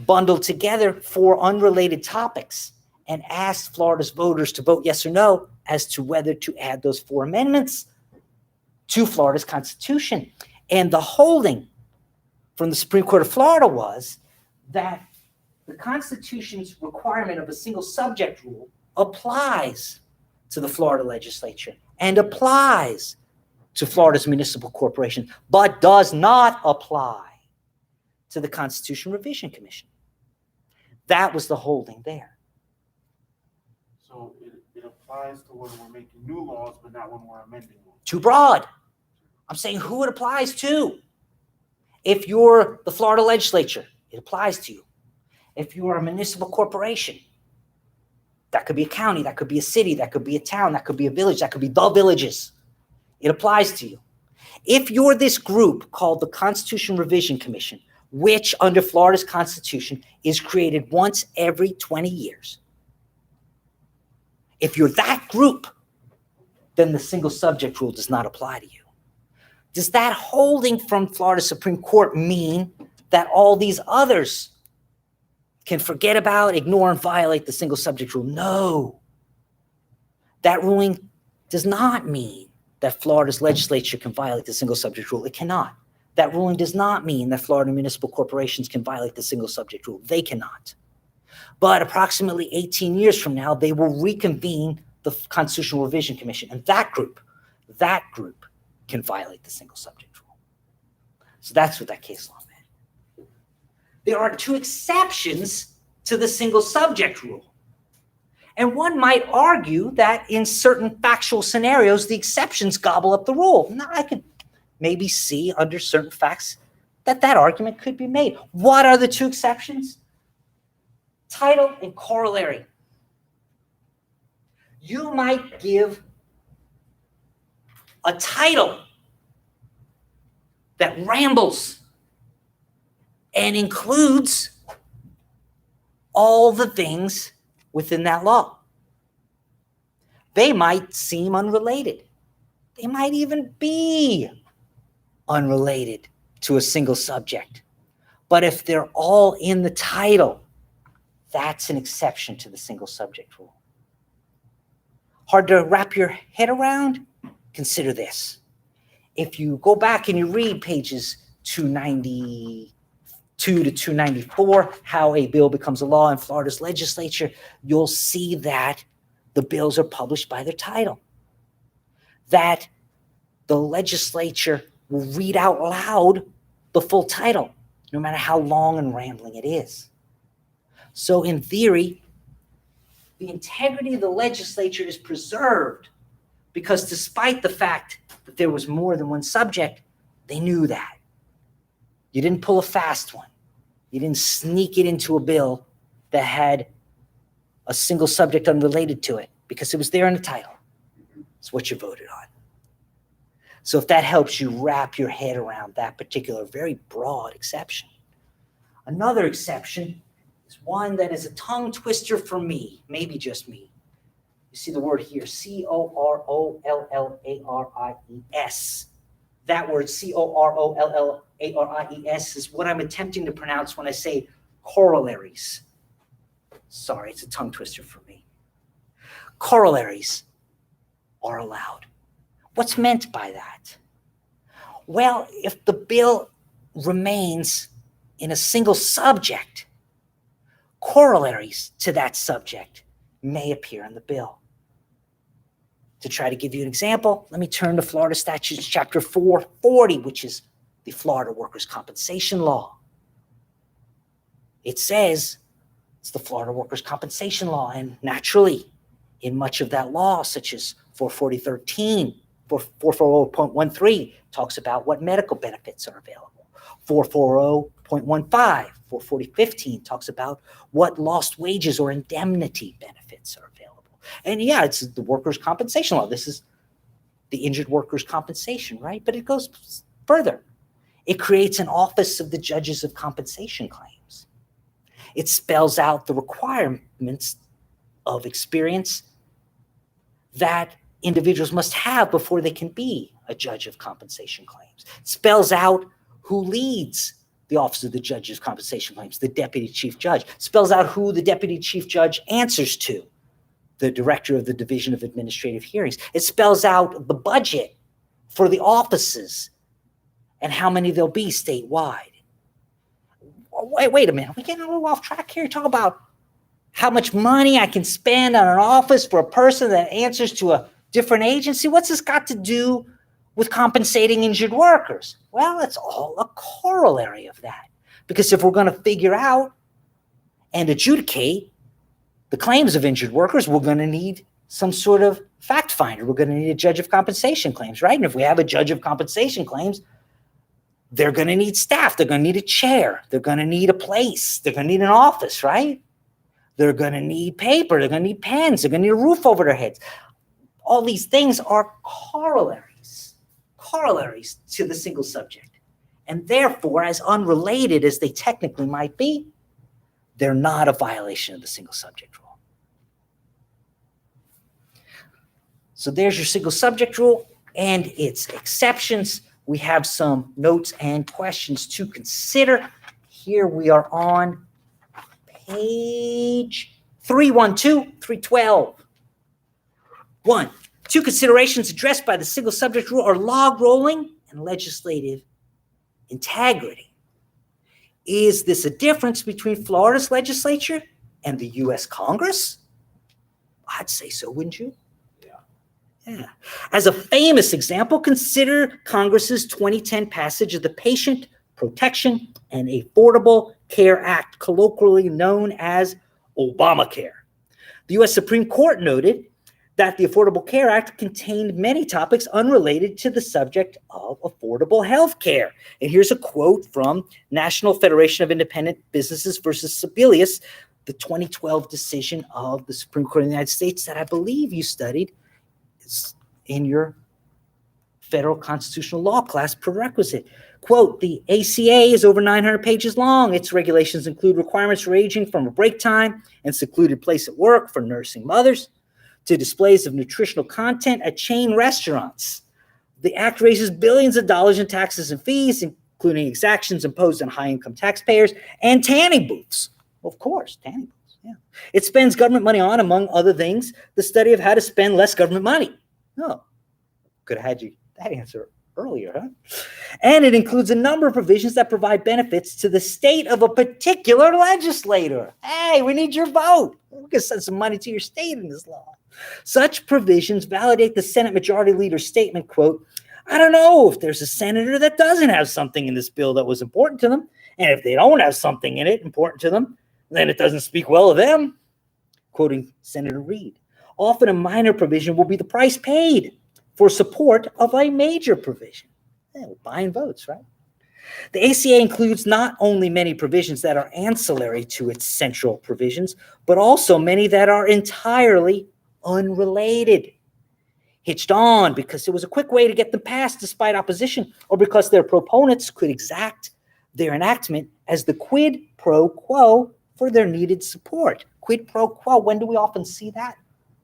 bundled together 4 unrelated topics and asked Florida's voters to vote yes or no as to whether to add those 4 amendments to Florida's Constitution. And the holding from the Supreme Court of Florida was that the Constitution's requirement of a single subject rule applies to the Florida legislature and applies to Florida's municipal corporation, but does not apply to the Constitution Revision Commission. That was the holding there. So it applies to when we're making new laws, but not when we're amending them. Too broad. I'm saying who it applies to. If you're the Florida legislature, it applies to you. If you are a municipal corporation, that could be a county, that could be a city, that could be a town, that could be a village, that could be the villages. It applies to you. If you're this group called the Constitution Revision Commission, which under Florida's Constitution is created once every 20 years, if you're that group, then the single subject rule does not apply to you. Does that holding from Florida Supreme Court mean that all these others can forget about, ignore, and violate the single subject rule? No. That ruling does not mean that Florida's legislature can violate the single subject rule. It cannot. That ruling does not mean that Florida municipal corporations can violate the single subject rule. They cannot. But approximately 18 years from now, they will reconvene the Constitutional Revision Commission, and that group can violate the single subject rule. So that's what that case law meant. There are 2 exceptions to the single subject rule. And one might argue that in certain factual scenarios, the exceptions gobble up the rule. Now, I could maybe see under certain facts that argument could be made. What are the two exceptions? Title and corollary. You might give a title that rambles and includes all the things within that law. They might seem unrelated. They might even be unrelated to a single subject. But if they're all in the title, that's an exception to the single subject rule. Hard to wrap your head around? Consider this. If you go back and you read pages 292 to 294, how a bill becomes a law in Florida's legislature, you'll see that the bills are published by their title. That the legislature will read out loud the full title, no matter how long and rambling it is. So in theory, the integrity of the legislature is preserved because despite the fact that there was more than one subject, they knew that. You didn't pull a fast one. You didn't sneak it into a bill that had a single subject unrelated to it because it was there in the title. It's what you voted on. So if that helps you wrap your head around that particular very broad exception. Another exception is one that is a tongue twister for me, maybe just me. You see the word here, corollaries. That word, corollaries, is what I'm attempting to pronounce when I say corollaries. Sorry, it's a tongue twister for me. Corollaries are allowed. What's meant by that? Well, if the bill remains in a single subject, corollaries to that subject may appear in the bill. To try to give you an example, let me turn to Florida Statutes Chapter 440, which is the Florida Workers' Compensation Law. It says it's the Florida Workers' Compensation Law, and naturally, in much of that law, such as 440.13, 440.13 talks about what medical benefits are available. 440.15, 440.15 talks about what lost wages or indemnity benefits are available. And yeah, it's the workers' compensation law. This is the injured workers' compensation, right? But it goes further. It creates an office of the judges of compensation claims. It spells out the requirements of experience that individuals must have before they can be a judge of compensation claims. It spells out who leads the office of the judge of compensation claims, the deputy chief judge. It spells out who the deputy chief judge answers to, the director of the Division of Administrative Hearings. It spells out the budget for the offices and how many there'll be statewide. Wait a minute, we're getting a little off track here. Talk about how much money I can spend on an office for a person that answers to a different agency. What's this got to do with compensating injured workers? Well, it's all a corollary of that. Because if we're going to figure out and adjudicate the claims of injured workers, we're going to need some sort of fact finder. We're going to need a judge of compensation claims, right? And if we have a judge of compensation claims, they're going to need staff. They're going to need a chair. They're going to need a place. They're going to need an office, right? They're going to need paper. They're going to need pens. They're going to need a roof over their heads. All these things are corollaries to the single subject. And therefore, as unrelated as they technically might be, they're not a violation of the single subject rule. So there's your single subject rule and its exceptions. We have some notes and questions to consider. Here we are on page 312, 312. 1. Two considerations addressed by the single subject rule are log rolling and legislative integrity. Is this a difference between Florida's legislature and the U.S. Congress? I'd say so, wouldn't you? Yeah. As a famous example, consider Congress's 2010 passage of the Patient Protection and Affordable Care Act, colloquially known as Obamacare. The U.S. Supreme Court noted that the Affordable Care Act contained many topics unrelated to the subject of affordable health care. And here's a quote from National Federation of Independent Businesses versus Sebelius, the 2012 decision of the Supreme Court of the United States that I believe you studied in your federal constitutional law class prerequisite. Quote, the ACA is over 900 pages long. Its regulations include requirements ranging from a break time and secluded place at work for nursing mothers to displays of nutritional content at chain restaurants. The act raises billions of dollars in taxes and fees, including exactions imposed on high-income taxpayers and tanning booths. Of course, tanning booths, yeah. It spends government money on, among other things, the study of how to spend less government money. Oh, could have had you that answer earlier, huh? And it includes a number of provisions that provide benefits to the state of a particular legislator. Hey, we need your vote. We can send some money to your state in this law. Such provisions validate the Senate Majority Leader's statement, quote, I don't know if there's a senator that doesn't have something in this bill that was important to them. And if they don't have something in it important to them, then it doesn't speak well of them. Quoting Senator Reid, often a minor provision will be the price paid for support of a major provision. Yeah, we're buying votes, right? The ACA includes not only many provisions that are ancillary to its central provisions, but also many that are entirely unrelated. Hitched on because it was a quick way to get them passed despite opposition, or because their proponents could exact their enactment as the quid pro quo for their needed support. Quid pro quo, when do we often see that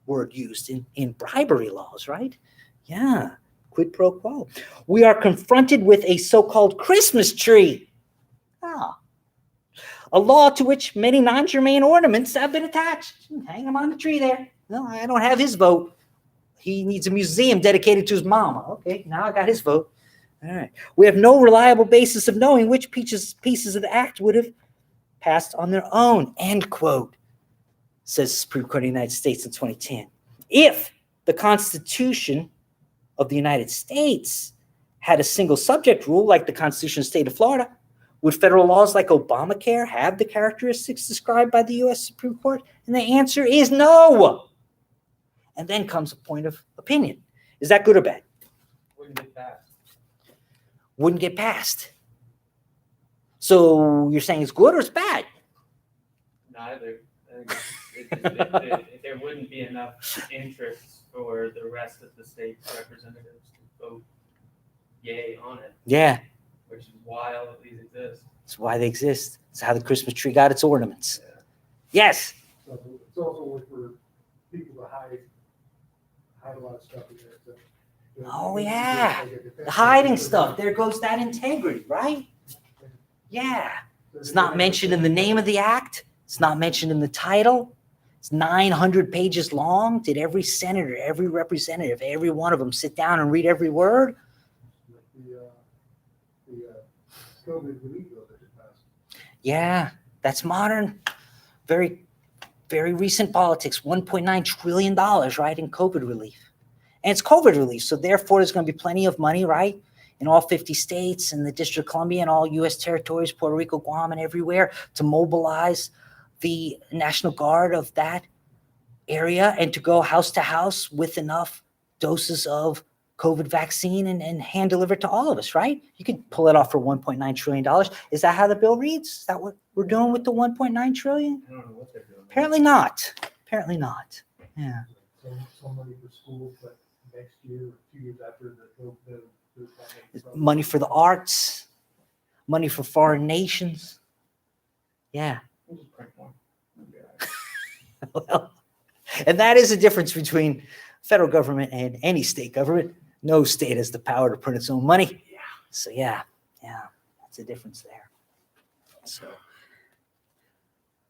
word used? In bribery laws, right? Yeah, quid pro quo. We are confronted with a so-called Christmas tree. A law to which many non-germane ornaments have been attached. Hang them on the tree there. No, I don't have his vote. He needs a museum dedicated to his mama. Okay, now I got his vote. All right. We have no reliable basis of knowing which pieces of the act would have passed on their own, end quote, says the Supreme Court of the United States in 2010. If the Constitution of the United States had a single subject rule like the Constitution of the State of Florida, would federal laws like Obamacare have the characteristics described by the U.S. Supreme Court? And the answer is no. And then comes a point of opinion. Is that good or bad? Wouldn't get passed. Wouldn't get passed. So you're saying it's good or it's bad? Neither. There wouldn't be enough interest for the rest of the state representatives to vote yay on it. Yeah. Which is why all of these exist. That's why they exist. It's how the Christmas tree got its ornaments. Yeah. Yes. So it's also for people to hide a lot of stuff in there. So, Oh, yeah. The hiding stuff. There goes that integrity, right? Yeah. It's not mentioned in the name of the act. It's not mentioned in the title. It's 900 pages long. Did every senator, every representative, every one of them sit down and read every word? The COVID relief bill that just passed. Yeah, that's modern. Very, very recent politics. $1.9 trillion, right, in COVID relief. And it's COVID relief, so therefore there's going to be plenty of money, right, in all 50 states and the District of Columbia and all U.S. territories, Puerto Rico, Guam, and everywhere to mobilize the National Guard of that area and to go house to house with enough doses of COVID vaccine and hand deliver to all of us, right? You could pull it off for $1.9 trillion. Is that how the bill reads? Is that what we're doing with the $1.9 trillion? I don't know what they're doing. Apparently not. Apparently not. Yeah. Some money for schools, but next year or 2 years after Money for the arts, money for foreign nations. Yeah. We'll just print more. Well, and that is the difference between federal government and any state government. No state has the power to print its own money. Yeah. So yeah, that's the difference there. So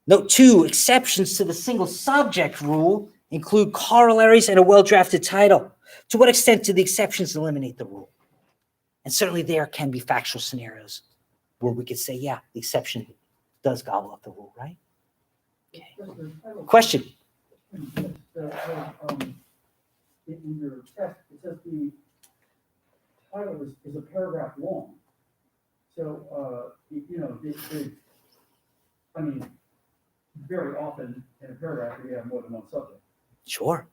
note 2, exceptions to the single subject rule include corollaries and a well-drafted title. To what extent do the exceptions eliminate the rule? And certainly there can be factual scenarios where we could say, yeah, the exception does gobble up the rule, right? Okay. Question? In your text, it says the title is a paragraph long. So, very often in a paragraph, we have more than one subject. Sure.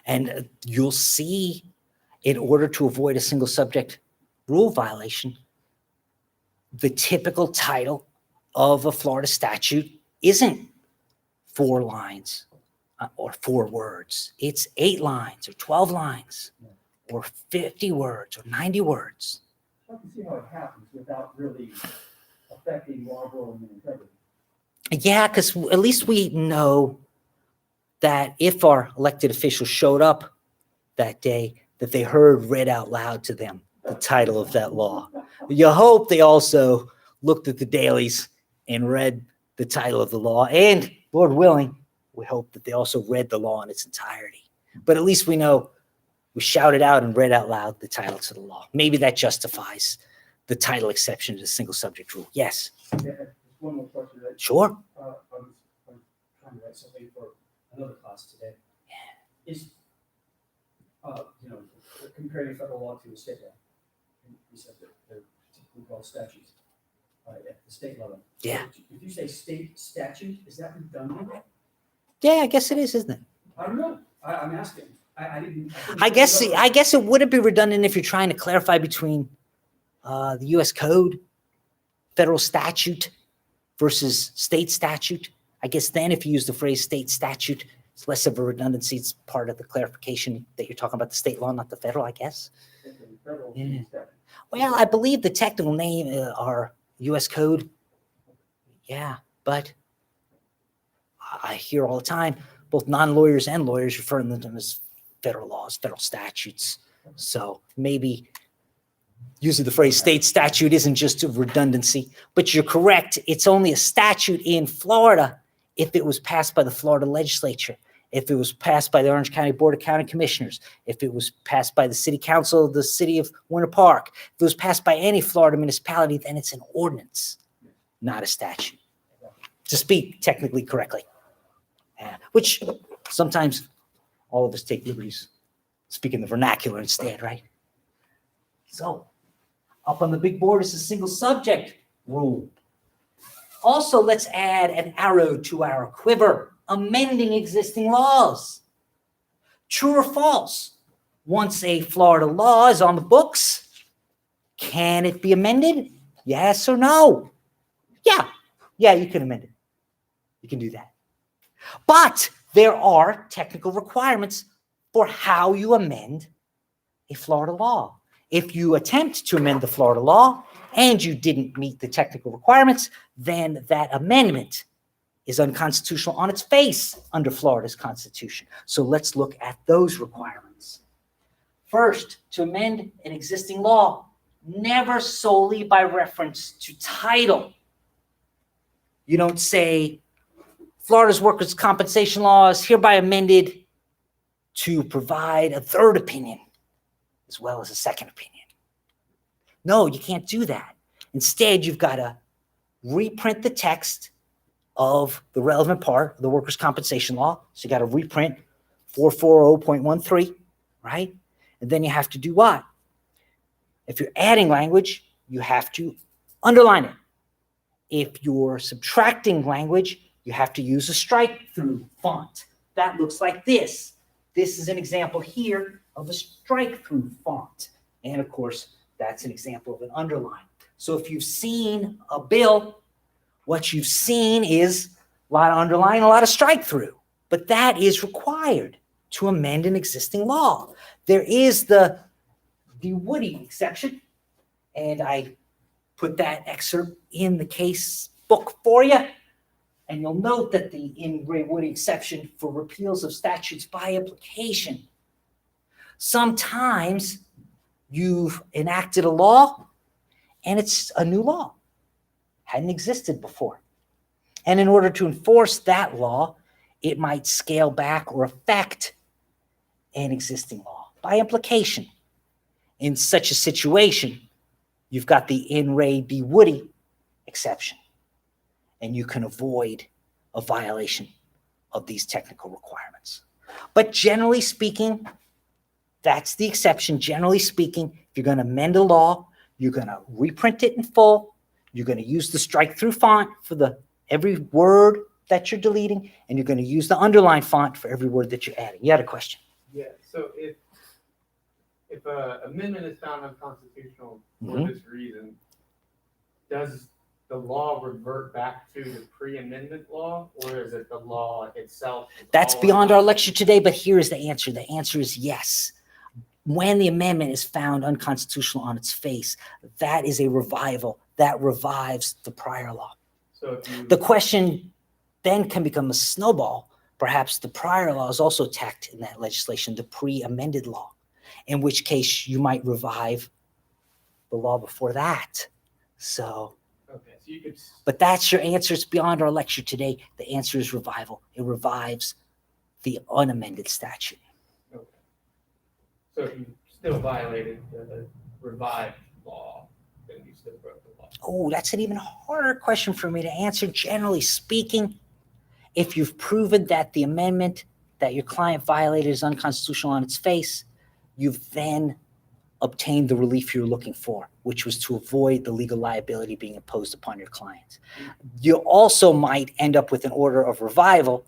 And you'll see, in order to avoid a single subject rule violation, the typical title of a Florida statute isn't 4 lines or 4 words. It's 8 lines or 12 lines or 50 words or 90 words. I can see how it happens without really affecting law, rule, and integrity. Yeah, because at least we know that if our elected officials showed up that day, that they heard read out loud to them the title of that law. You hope they also looked at the dailies and read the title of the law. And Lord willing, we hope that they also read the law in its entirety. But at least we know we shouted out and read out loud the title to the law. Maybe that justifies the title exception to the single subject rule. Yes. Yeah, just one more question. Sure. I'm trying to write something for another class today. Is, comparing federal law to a state law. You said that they're typically called statutes at the state level. Yeah. So if you say state statute, is that redundant? Yeah, I guess it is, isn't it? I don't know. I'm asking. I didn't. I guess it wouldn't be redundant if you're trying to clarify between the U.S. Code, federal statute versus state statute. I guess then if you use the phrase state statute, it's less of a redundancy. It's part of the clarification that you're talking about the state law, not the federal, I guess. Federal Yeah. statute. Well, I believe the technical name are U.S. Code. Yeah, but I hear all the time, both non-lawyers and lawyers referring to them as federal laws, federal statutes. So maybe using the phrase state statute isn't just a redundancy, but you're correct. It's only a statute in Florida if it was passed by the Florida legislature, if it was passed by the Orange County Board of County Commissioners, if it was passed by the City Council of the City of Winter Park, if it was passed by any Florida municipality, then it's an ordinance, not a statute, to speak technically correctly. Which sometimes all of us take liberties speaking the vernacular instead, right? So up on the big board is a single subject rule. Also, let's add an arrow to our quiver, amending existing laws. True or false? Once a Florida law is on the books, can it be amended? Yes or no? Yeah, you can amend it. You can do that. But there are technical requirements for how you amend a Florida law. If you attempt to amend the Florida law and you didn't meet the technical requirements, then that amendment is unconstitutional on its face under Florida's Constitution. So let's look at those requirements. First, to amend an existing law, never solely by reference to title. You don't say, Florida's workers' compensation law is hereby amended to provide a third opinion as well as a second opinion. No, you can't do that. Instead, you've got to reprint the text of the relevant part of the workers' compensation law. So you got to reprint 440.13, right? And then you have to do what? If you're adding language, you have to underline it. If you're subtracting language, you have to use a strike-through font. That looks like this. This is an example here of a strike-through font. And of course, that's an example of an underline. So if you've seen a bill, what you've seen is a lot of underline, a lot of strike-through. But that is required to amend an existing law. There is the Woody exception, and I put that excerpt in the case book for you. And you'll note that the in re Woody exception for repeals of statutes by implication. Sometimes you've enacted a law and it's a new law, hadn't existed before. And in order to enforce that law, it might scale back or affect an existing law by implication. In such a situation, you've got the in re B Woody exception, and you can avoid a violation of these technical requirements. But generally speaking, that's the exception. Generally speaking, if you're going to amend a law, you're going to reprint it in full. You're going to use the strike-through font for every word that you're deleting, and you're going to use the underline font for every word that you're adding. You had a question? Yeah, so if a amendment is found unconstitutional for Mhm. this reason, does the law revert back to the pre-amendment law, or is it the law itself? That's all beyond our unconstitutional? lecture today, but here is the answer. The answer is yes. When the amendment is found unconstitutional on its face, that is a revival. That revives the prior law. So if you The question then can become a snowball. Perhaps the prior law is also attacked in that legislation, the pre-amended law, in which case you might revive the law before that. So, okay, so you could but that's your answer. It's beyond our lecture today. The answer is revival. It revives the unamended statute. okay. So if you still violated the revived law, then you still broke the law. Oh, that's an even harder question for me to answer. Generally speaking, if you've proven that the amendment that your client violated is unconstitutional on its face, you've then obtained the relief you're looking for, which was to avoid the legal liability being imposed upon your client. You also might end up with an order of revival,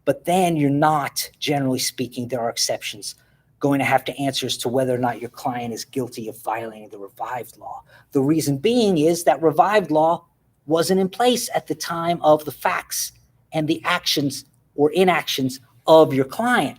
but then you're not, generally speaking, there are exceptions, going to have to answer as to whether or not your client is guilty of violating the revived law. The reason being is that revived law wasn't in place at the time of the facts and the actions or inactions of your client.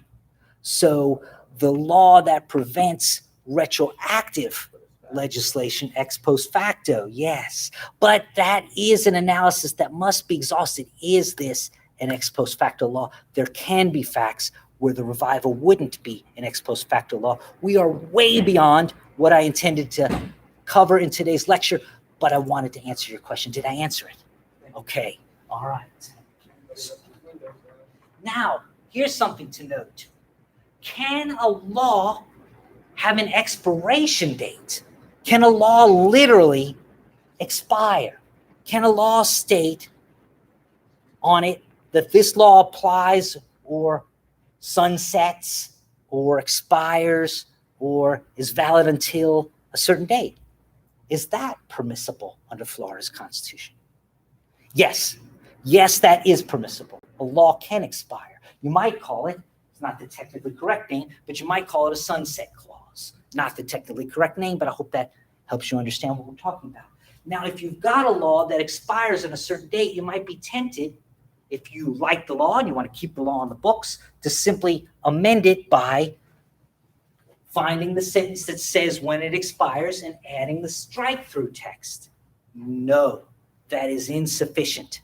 So the law that prevents retroactive legislation ex post facto, yes. But that is an analysis that must be exhausted. Is this an ex post facto law? There can be facts where the revival wouldn't be an ex post facto law. We are way beyond what I intended to cover in today's lecture, but I wanted to answer your question. Did I answer it? Okay, all right. Now, here's something to note. Can a law have an expiration date? Can a law literally expire? Can a law state on it that this law applies or sunsets or expires or is valid until a certain date? Is that permissible under Florida's Constitution? Yes. Yes, that is permissible. A law can expire. You might call it, it's not the technically correct name, but you might call it a sunset clause. Not the technically correct name, but I hope that helps you understand what we're talking about. Now, if you've got a law that expires on a certain date, you might be tempted, if you like the law and you want to keep the law on the books, to simply amend it by finding the sentence that says when it expires and adding the strike-through text. No, that is insufficient.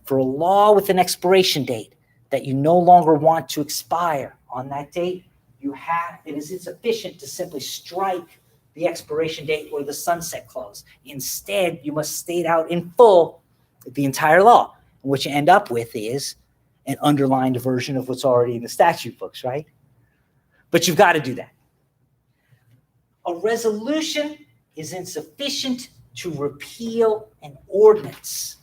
For a law with an expiration date that you no longer want to expire on that date, it is insufficient to simply strike the expiration date or the sunset clause. Instead, you must state out in full the entire law. And what you end up with is an underlined version of what's already in the statute books, right? But you've got to do that. A resolution is insufficient to repeal an ordinance.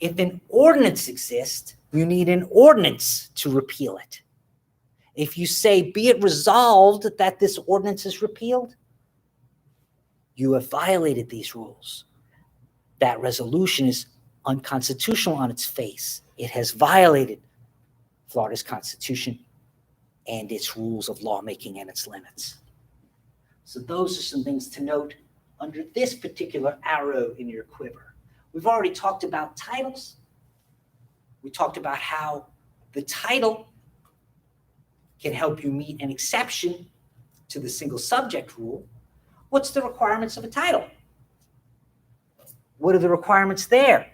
If an ordinance exists, you need an ordinance to repeal it. If you say, be it resolved that this ordinance is repealed, you have violated these rules. That resolution is unconstitutional on its face. It has violated Florida's Constitution and its rules of lawmaking and its limits. So those are some things to note under this particular arrow in your quiver. We've already talked about titles. We talked about how the title can help you meet an exception to the single subject rule. What's the requirements of a title? What are the requirements there?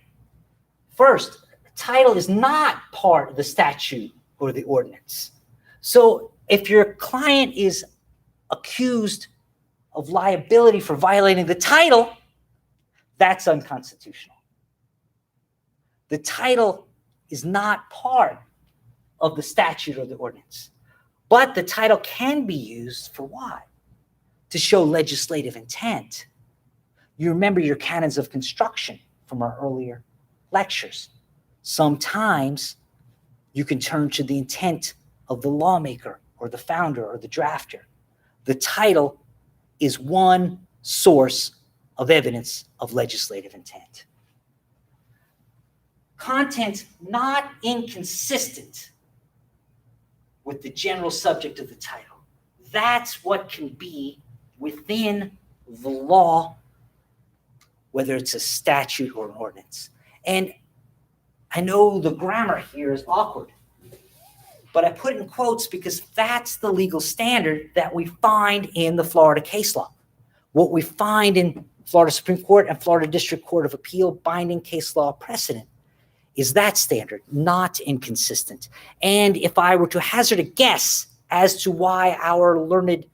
First, a title is not part of the statute or the ordinance. So if your client is accused of liability for violating the title, that's unconstitutional. The title is not part of the statute or the ordinance, but the title can be used for what? To show legislative intent. You remember your canons of construction from our earlier lectures. Sometimes you can turn to the intent of the lawmaker or the founder or the drafter. The title is one source of evidence of legislative intent. content not inconsistent with the general subject of the title. That's what can be within the law, whether it's a statute or an ordinance. And I know the grammar here is awkward, but I put it in quotes because that's the legal standard that we find in the Florida case law. What we find in Florida Supreme Court and Florida District Court of Appeal binding case law precedent is that standard, not inconsistent. And if I were to hazard a guess as to why our learned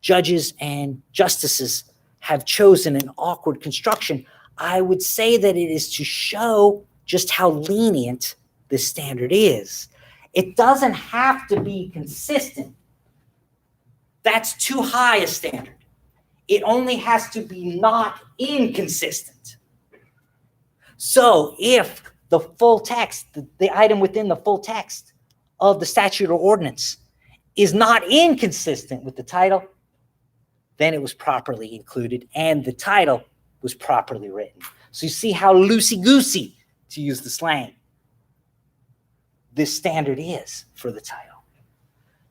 judges and justices have chosen an awkward construction, I would say that it is to show just how lenient this standard is. It doesn't have to be consistent. That's too high a standard. It only has to be not inconsistent. So if the full text, the item within the full text of the statute or ordinance is not inconsistent with the title, then it was properly included and the title was properly written. So you see how loosey-goosey, to use the slang, this standard is for the title.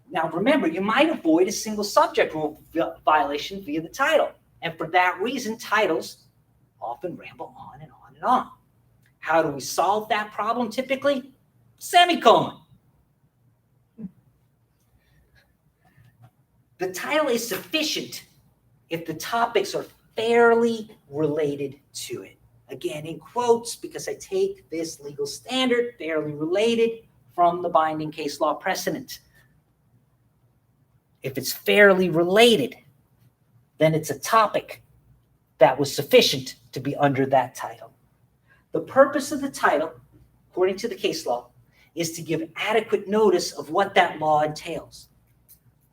Now remember, you might avoid a single subject rule violation via the title. And for that reason, titles often ramble on and on and on. How do we solve that problem typically? Semicolon. The title is sufficient if the topics are fairly related to it. Again, in quotes, because I take this legal standard, fairly related, from the binding case law precedent. If it's fairly related, then it's a topic that was sufficient to be under that title. The purpose of the title, according to the case law, is to give adequate notice of what that law entails.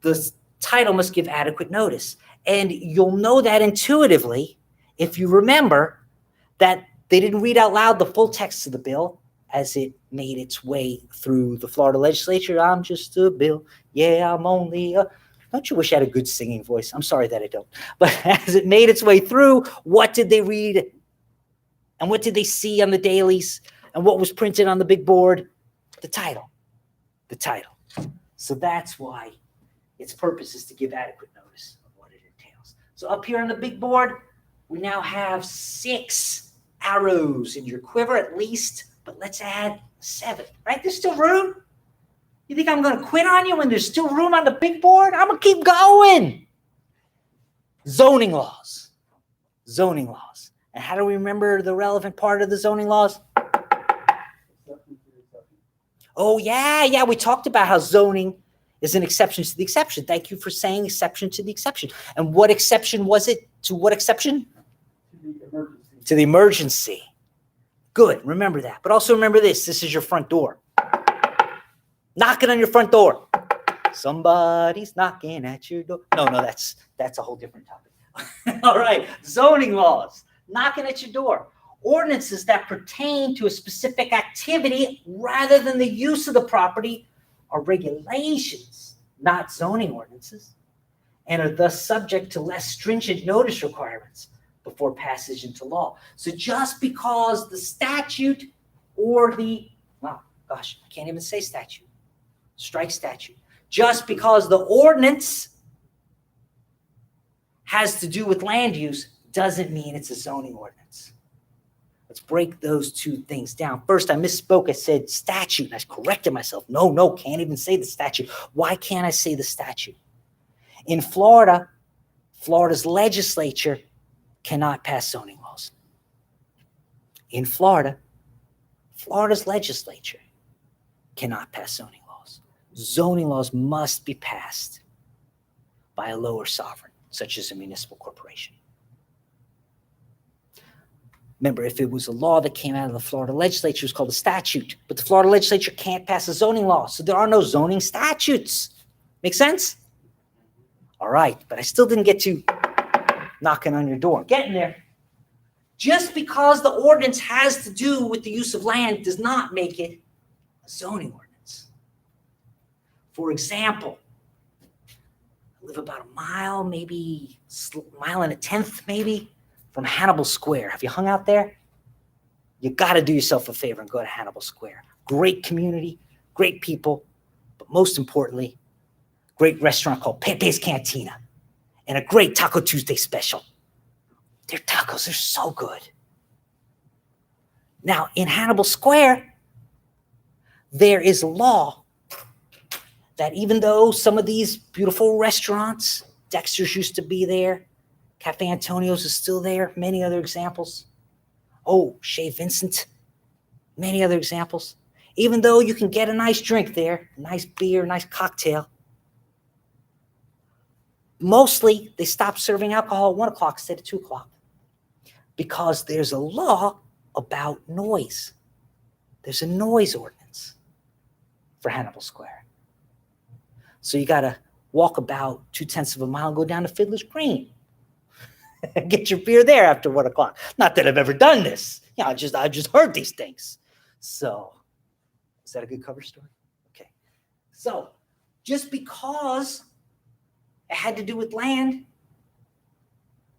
The title must give adequate notice. And you'll know that intuitively if you remember that they didn't read out loud the full text of the bill as it made its way through the Florida legislature. I'm just a bill. Yeah, I'm only a... Don't you wish I had a good singing voice? I'm sorry that I don't. But as it made its way through, what did they read? And what did they see on the dailies? And what was printed on the big board? The title. The title. So that's why its purpose is to give adequate notice of what it entails. So up here on the big board, we now have 6 arrows in your quiver at least, but let's add 7, right? There's still room. You think I'm going to quit on you when there's still room on the big board? I'm going to keep going. Zoning laws. Zoning laws. And how do we remember the relevant part of the zoning laws? Oh, yeah. We talked about how zoning is an exception to the exception. Thank you for saying exception to the exception. And what exception was it? To what exception? To the emergency. To the emergency. Good. Remember that. But also remember this. This is your front door. Knocking on your front door. Somebody's knocking at your door. No, that's a whole different topic. All right. Zoning laws. Knocking at your door. Ordinances that pertain to a specific activity rather than the use of the property are regulations, not zoning ordinances, and are thus subject to less stringent notice requirements before passage into law. So just because the statute or the, I can't even say statute. Strike statute. Just because the ordinance has to do with land use doesn't mean it's a zoning ordinance. Let's break those two things down. First, I misspoke. I said statute, and I corrected myself. No, can't even say the statute. Why can't I say the statute? In Florida, Florida's legislature cannot pass zoning laws. In Florida, Florida's legislature cannot pass zoning laws. Zoning laws must be passed by a lower sovereign, such as a municipal corporation. Remember, if it was a law that came out of the Florida legislature, it was called a statute. But the Florida legislature can't pass a zoning law, so there are no zoning statutes. Make sense? All right, but I still didn't get to knocking on your door. Getting there. Just because the ordinance has to do with the use of land does not make it a zoning ordinance. For example, I live about a mile, maybe a mile and a tenth, maybe, from Hannibal Square. Have you hung out there? you got to do yourself a favor and go to Hannibal Square. Great community, great people, but most importantly, great restaurant called Pepe's Cantina and a great Taco Tuesday special. Their tacos are so good. Now, in Hannibal Square, there is a law that even though some of these beautiful restaurants, Dexter's used to be there, Cafe Antonio's is still there, many other examples. Oh, Chez Vincent, many other examples. Even though you can get a nice drink there, a nice beer, a nice cocktail, mostly they stop serving alcohol at 1 o'clock instead of 2 o'clock because there's a law about noise. There's a noise ordinance for Hannibal Square. So you got to walk about 0.2 of a mile and go down to Fiddler's Green and get your beer there after 1 o'clock. Not that I've ever done this. I just heard these things. So is that a good cover story? Okay. So just because it had to do with land,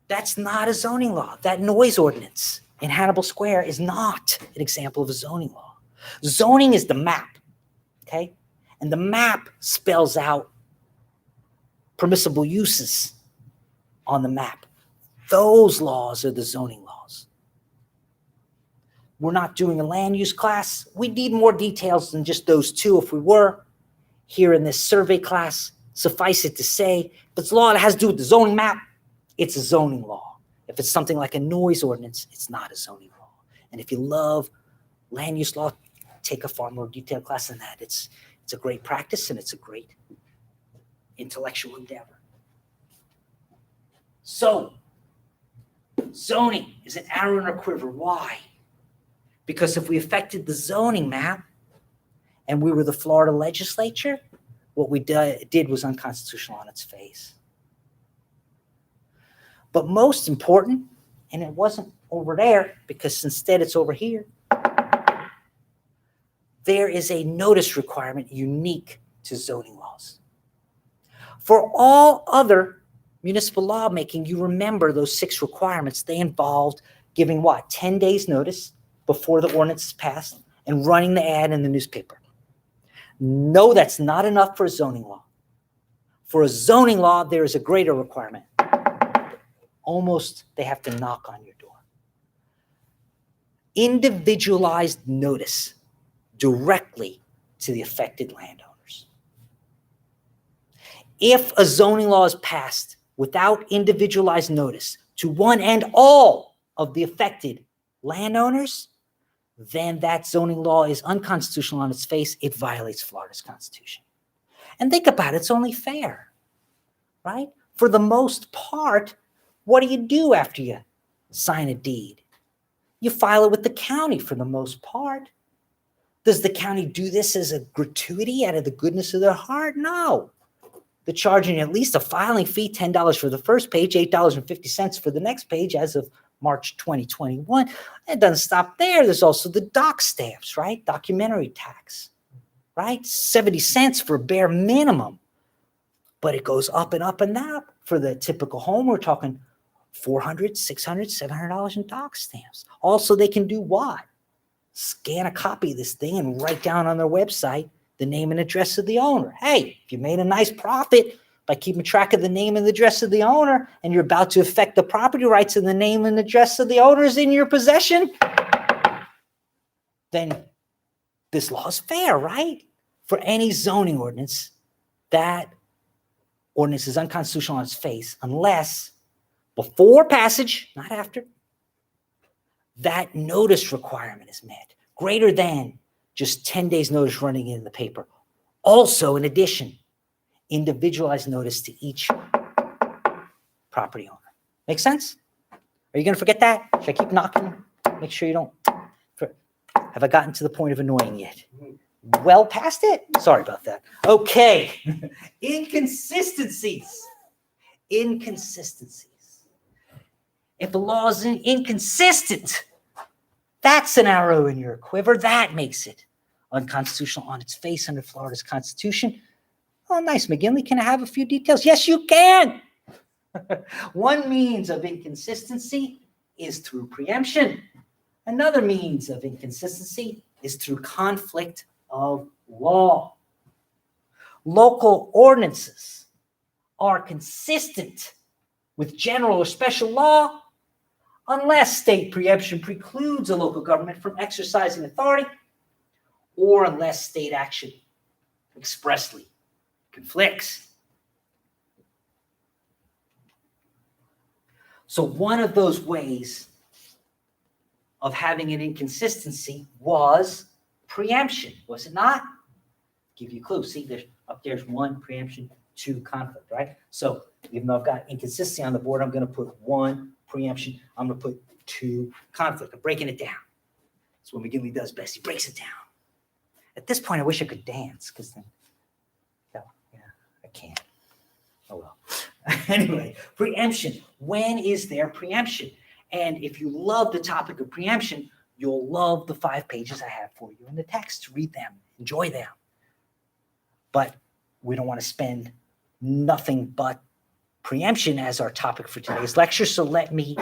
that's not a zoning law. That noise ordinance in Hannibal Square is not an example of a zoning law. Zoning is the map, okay? And the map spells out permissible uses on the map. Those laws are the zoning laws. We're not doing a land use class. We need more details than just those two if we were here in this survey class. Suffice it to say, if it's a law that has to do with the zoning map, it's a zoning law. If it's something like a noise ordinance, it's not a zoning law. And if you love land use law, take a far more detailed class than that. It's a great practice and it's a great intellectual endeavor. So, zoning is an arrow in our quiver. Why? Because if we affected the zoning map and we were the Florida legislature, what we did was unconstitutional on its face. But most important, and it wasn't over there because instead it's over here, there is a notice requirement unique to zoning laws. For all other municipal lawmaking, you remember those 6 requirements. They involved giving what? 10 days notice before the ordinance is passed and running the ad in the newspaper. No, that's not enough for a zoning law. For a zoning law, there is a greater requirement. Almost they have to knock on your door. Individualized notice directly to the affected landowners. If a zoning law is passed without individualized notice to one and all of the affected landowners, then that zoning law is unconstitutional on its face. It violates Florida's Constitution. And think about it, it's only fair, right? For the most part, what do after you sign a deed? You file it with the county for the most part. Does the county do this as a gratuity out of the goodness of their heart? No. They're charging at least a filing fee, $10 for the first page, $8.50 for the next page as of March 2021. It doesn't stop there. There's also the doc stamps, right? Documentary tax, right? 70 cents for a bare minimum. But it goes up and up and up. For the typical home, we're talking $400, $600, $700 in doc stamps. Also, they can do what? Scan a copy of this thing and write down on their website the name and address of the owner. Hey, if you made a nice profit by keeping track of the name and address of the owner and you're about to affect the property rights and the name and address of the owners in your possession, then this law is fair, right? For any zoning ordinance, that ordinance is unconstitutional on its face unless before passage, not after, that notice requirement is met, greater than just 10 days notice running in the paper. Also, in addition, individualized notice to each property owner. Make sense? Are you going to forget that? Should I keep knocking? Make sure you don't. Have I gotten to the point of annoying yet? Well past it? Sorry about that. Okay. Inconsistencies. If a law is inconsistent, that's an arrow in your quiver. That makes it unconstitutional on its face under Florida's Constitution. Oh, nice, McGinley. Can I have a few details? Yes, you can. One means of inconsistency is through preemption. Another means of inconsistency is through conflict of law. Local ordinances are consistent with general or special law unless state preemption precludes a local government from exercising authority, or unless state action expressly conflicts. So one of those ways of having an inconsistency was preemption, was it not? Give you a clue. See, up there's one preemption, two conflict, right? So even though I've got inconsistency on the board, I'm going to put one preemption. I'm going to put two conflict. I'm breaking it down. That's what McGinley does best. He breaks it down. At this point, I wish I could dance, because then, yeah, I can't. Oh well. Anyway, preemption. When is there preemption? And if you love the topic of preemption, you'll love the 5 pages I have for you in the text. Read them, enjoy them. But we don't want to spend nothing but preemption as our topic for today's lecture. So let me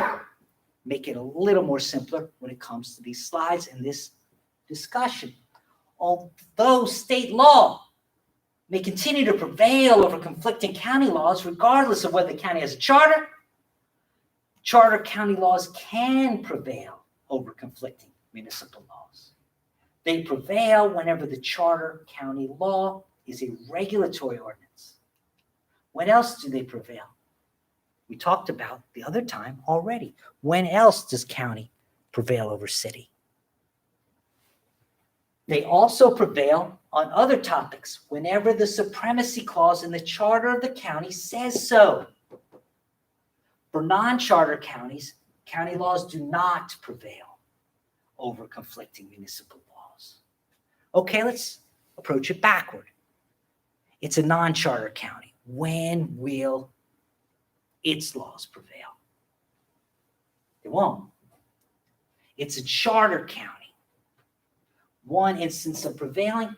make it a little more simpler when it comes to these slides and this discussion. Although state law may continue to prevail over conflicting county laws, regardless of whether the county has a charter, charter county laws can prevail over conflicting municipal laws. They prevail whenever the charter county law is a regulatory ordinance. When else do they prevail? We talked about the other time already. When else does county prevail over city? They also prevail on other topics whenever the supremacy clause in the charter of the county says so. For non-charter counties, county laws do not prevail over conflicting municipal laws. Okay, let's approach it backward. It's a non-charter county. When will its laws prevail? They won't. It's a charter county. One instance of prevailing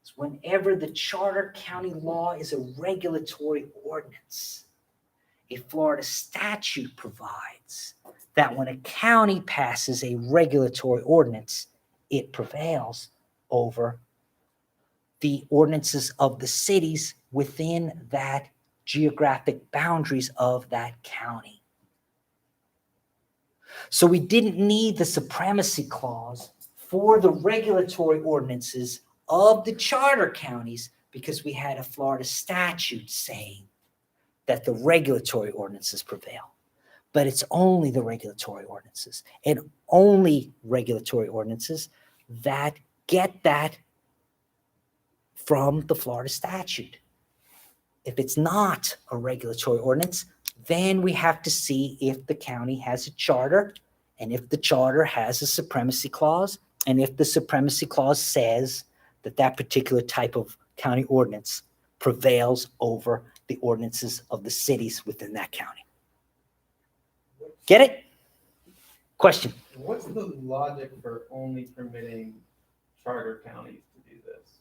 is whenever the charter county law is a regulatory ordinance. A Florida statute provides that when a county passes a regulatory ordinance, it prevails over the ordinances of the cities within that geographic boundaries of that county. So we didn't need the supremacy clause for the regulatory ordinances of the charter counties because we had a Florida statute saying that the regulatory ordinances prevail. But it's only the regulatory ordinances and only regulatory ordinances that get that from the Florida statute. If it's not a regulatory ordinance, then we have to see if the county has a charter and if the charter has a supremacy clause and if the supremacy clause says that that particular type of county ordinance prevails over the ordinances of the cities within that county. Get it? Question? What's the logic for only permitting charter counties to do this?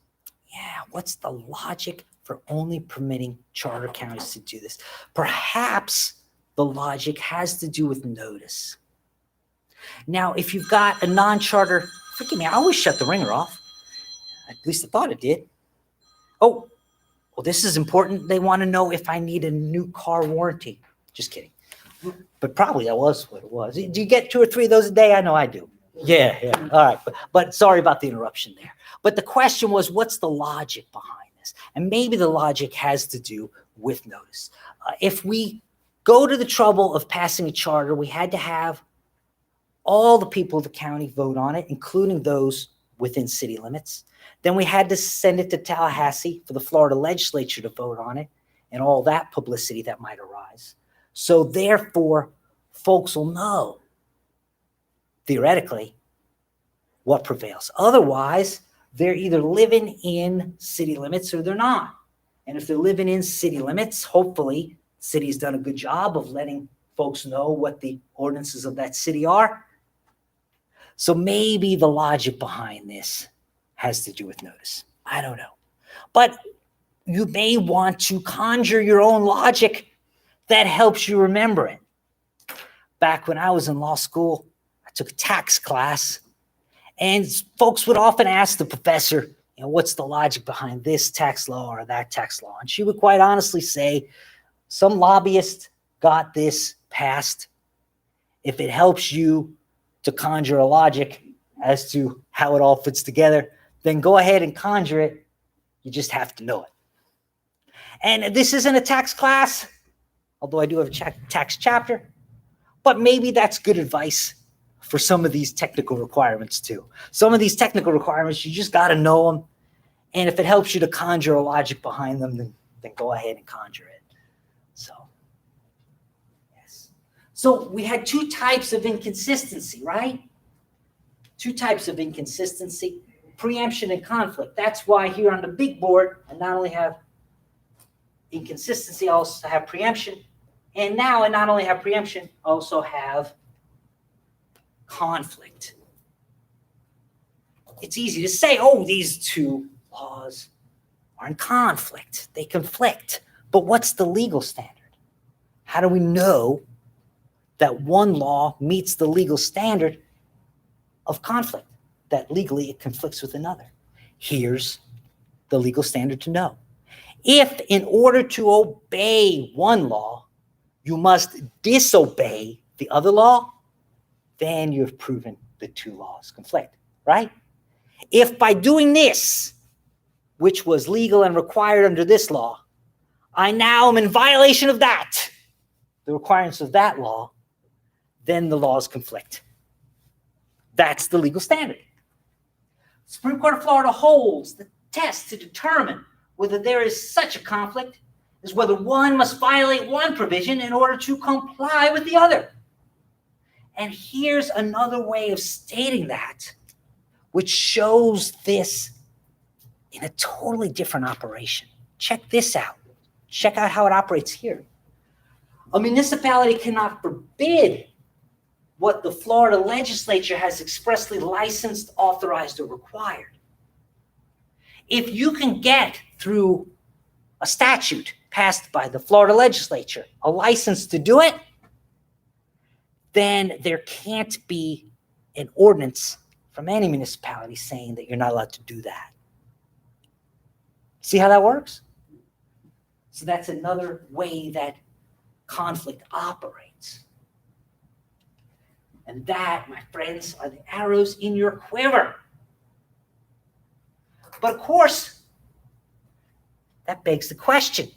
Yeah, what's the logic for only permitting charter counties to do this? Perhaps the logic has to do with notice. Now, if you've got a non-charter, forgive me, I always shut the ringer off. At least I thought it did. Oh, well, this is important. They want to know if I need a new car warranty. Just kidding. But probably that was what it was. Do you get 2 or 3 of those a day? I know I do. Yeah. All right. But sorry about the interruption there. But the question was, what's the logic behind this? And maybe the logic has to do with notice. If we go to the trouble of passing a charter, we had to have all the people of the county vote on it, including those within city limits. Then we had to send it to Tallahassee for the Florida legislature to vote on it and all that publicity that might arise. So therefore, folks will know, theoretically, what prevails. Otherwise, they're either living in city limits or they're not. And if they're living in city limits, hopefully, the city's done a good job of letting folks know what the ordinances of that city are. So maybe the logic behind this has to do with notice. I don't know. But you may want to conjure your own logic that helps you remember it. Back when I was in law school, I took a tax class, and folks would often ask the professor, what's the logic behind this tax law or that tax law? And she would quite honestly say, some lobbyist got this passed. If it helps you to conjure a logic as to how it all fits together, then go ahead and conjure it. You just have to know it. And this isn't a tax class, although I do have a tax chapter, but maybe that's good advice for some of these technical requirements too. Some of these technical requirements, you just got to know them. And if it helps you to conjure a logic behind them, then go ahead and conjure it. So, yes. So we had two types of inconsistency, right? Two types of inconsistency, preemption and conflict. That's why here on the big board, I not only have inconsistency, I also have preemption. And now I not only have preemption, I also have conflict. It's easy to say, oh, these two laws are in conflict. They conflict. But what's the legal standard? How do we know that one law meets the legal standard of conflict, that legally it conflicts with another? Here's the legal standard to know. If in order to obey one law, you must disobey the other law, then you've proven the two laws conflict, right? If by doing this, which was legal and required under this law, I now am in violation of that, the requirements of that law, then the laws conflict. That's the legal standard. Supreme Court of Florida holds the test to determine whether there is such a conflict is whether one must violate one provision in order to comply with the other. And here's another way of stating that, which shows this in a totally different operation. Check this out. Check out how it operates here. A municipality cannot forbid what the Florida legislature has expressly licensed, authorized, or required. If you can get through a statute passed by the Florida legislature a license to do it, then there can't be an ordinance from any municipality saying that you're not allowed to do that. See how that works? So that's another way that conflict operates. And that, my friends, are the arrows in your quiver. But of course, that begs the question.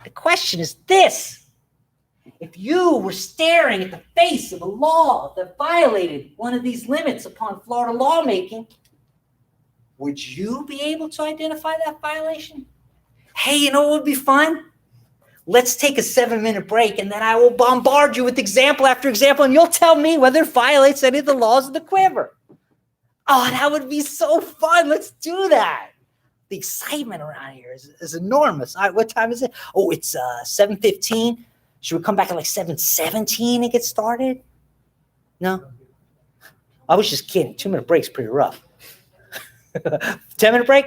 The question is this. If you were staring at the face of a law that violated one of these limits upon Florida lawmaking, would you be able to identify that violation? Hey, you know what would be fun? Let's take a 7-minute break, and then I will bombard you with example after example, and you'll tell me whether it violates any of the laws of the quiver. Oh, that would be so fun. Let's do that. The excitement around here is enormous. All right, what time is it? Oh, it's 7:15. Should we come back at like 7:17 and get started? No? I was just kidding. 2-minute break's pretty rough. 10-minute break?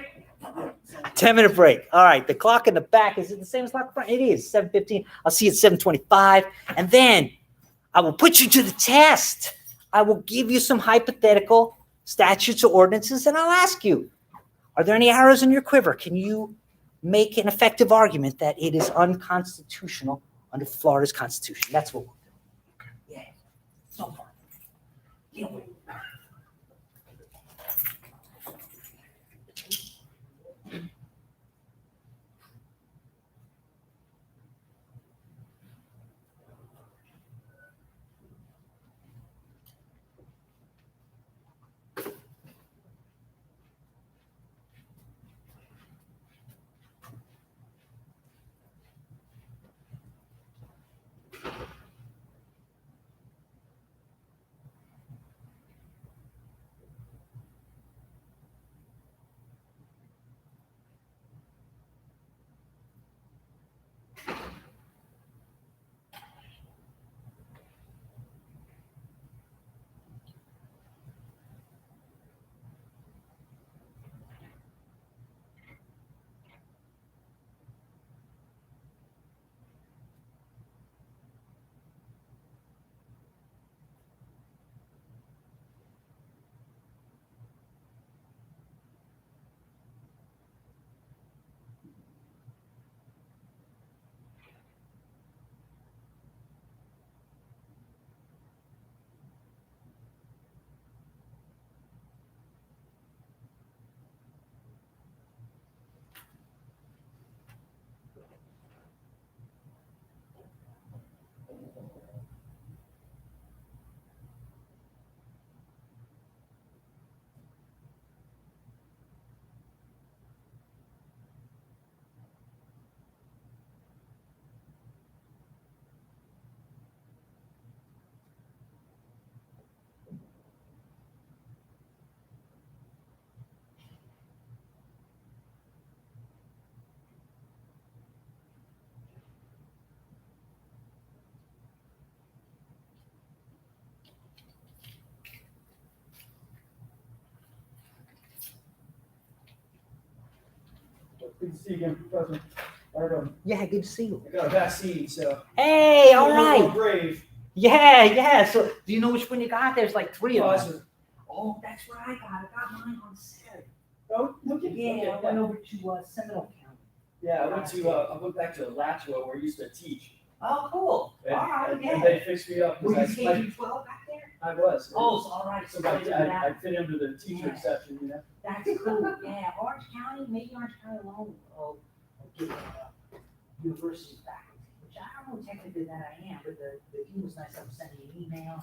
10-minute break. All right, the clock in the back, is it the same as clock in front? It is, 7:15. I'll see you at 7:25. And then I will put you to the test. I will give you some hypothetical statutes or ordinances, and I'll ask you, are there any arrows in your quiver? Can you make an effective argument that it is unconstitutional under Florida's Constitution? That's what we'll do. Yeah, no problem. You know, Good to see you again, Professor. Yeah, good to see you. I got a vaccine, so. Hey, all A little more right. brave. Yeah. So, do you know which one you got? There's like 3 of them. Pfizer. Oh, that's what I got. I got mine on Saturday. Oh, okay. Yeah, I went over to Seminole County. Yeah, I went back to Alachua where I used to teach. Oh, cool. And, All right, and yeah. they fixed me up. Were you because I, KG-12 back there? I was. Oh, so all right. So So I fit into the teacher Yeah. exception, you know? that's cool. Yeah, Orange County, maybe Orange County alone. I'll get university faculty, which I don't know technically that I am, but the dean was nice. I'm sending an email.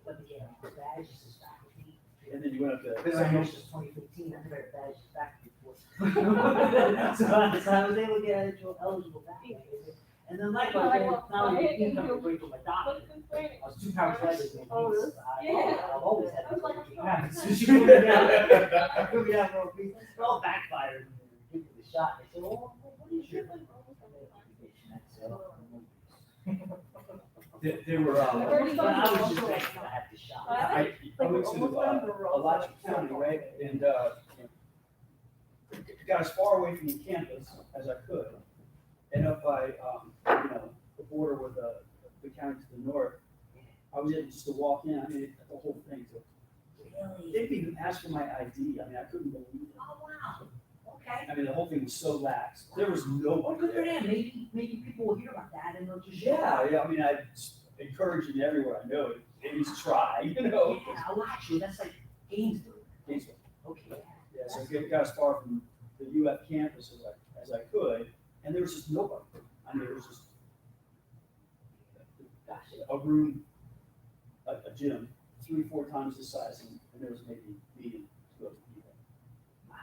Let me get a badge as faculty. And then you went up to. Because I know it's just 2015, I never had a badge as faculty before. So I was able to get eligible faculty. And then likewise, now I'm income to bring for my doctor. I was 2 pounds lighter than Oh, really? Yeah. I've always had. I was like, I could be out for a week. It all backfired. Give me the shot. They said, "Oh, what is your?" They were, But I was just thankful I had the shot. I went to Alachua County, right? And got as far away from the campus as I could. And up by, the border with the county to the north, I was able just to walk in. I mean, the whole thing took. Really? They didn't even ask for my ID. I mean, I couldn't believe it. Oh, wow. Okay. I mean, the whole thing was so lax. There was Well, nobody good for there. them. Maybe people will hear about that and they'll just. Yeah, I mean, I encourage it everywhere I know. At least try, you know. Yeah, I'll actually, that's like Gainesville. Gainesville. Okay. Yeah, so I got as far from the UF campus as I could, and there was just nobody. I mean, it was just a room, a gym, 3-4 times the size, and there was maybe me and 2 other people. Wow.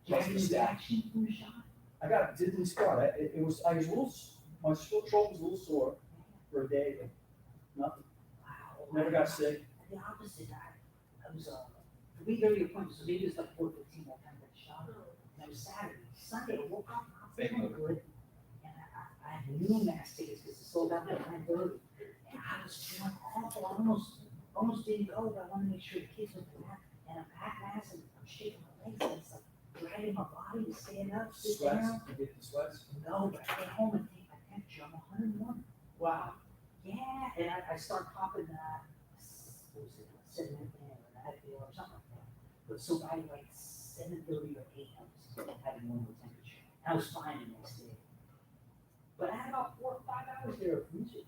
Did you have any reaction from the shot? Didn't start. I was a little, my throat was a little sore for a day, but nothing. Wow. Never got sick. The opposite. I was 3:30 appointment, so maybe it was like 4:15 that time that shot. And it was Saturday. Sunday, I woke up, I was feeling good. And I had noon mass tickets because it sold out at 9:30. And I was feeling awful. I almost didn't go, but I wanted to make sure the kids went to that. And I'm at mass and I'm shaking my legs and it's like dragging my body to stand up, sit Sweats, down. you get the sweats. No, but I get home and take my temperature. I'm 101. Wow. Yeah, and I start popping, what was it, 7 or something like that. But so by like 7:30 or 8, I was having normal temperature. And I was fine the next day. But I had about 4 or 5 hours there of music.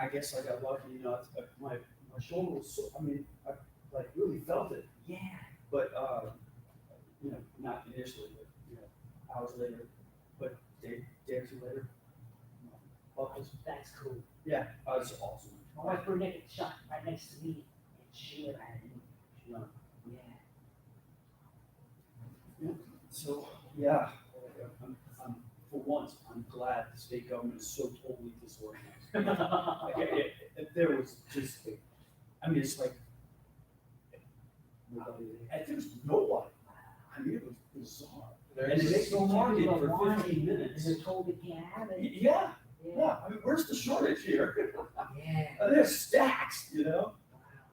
I guess I got lucky, you know, my shoulder was so, I mean, I like really felt it, Yeah. but, not initially, but, hours later, but day or 2 later. That's cool. Yeah, it was awesome. My wife Bernadette shot right next to me, and she never had any. Yeah. Yeah. So, yeah, I'm, for once, I'm glad the state government is so totally disorganized. Like, there was just, I mean, it's like, there's nobody. I mean, it was bizarre. And they make no market for 15 minutes. And they're told they can't have it. Yeah, I mean, where's the shortage here? Yeah. There's stacks, you know?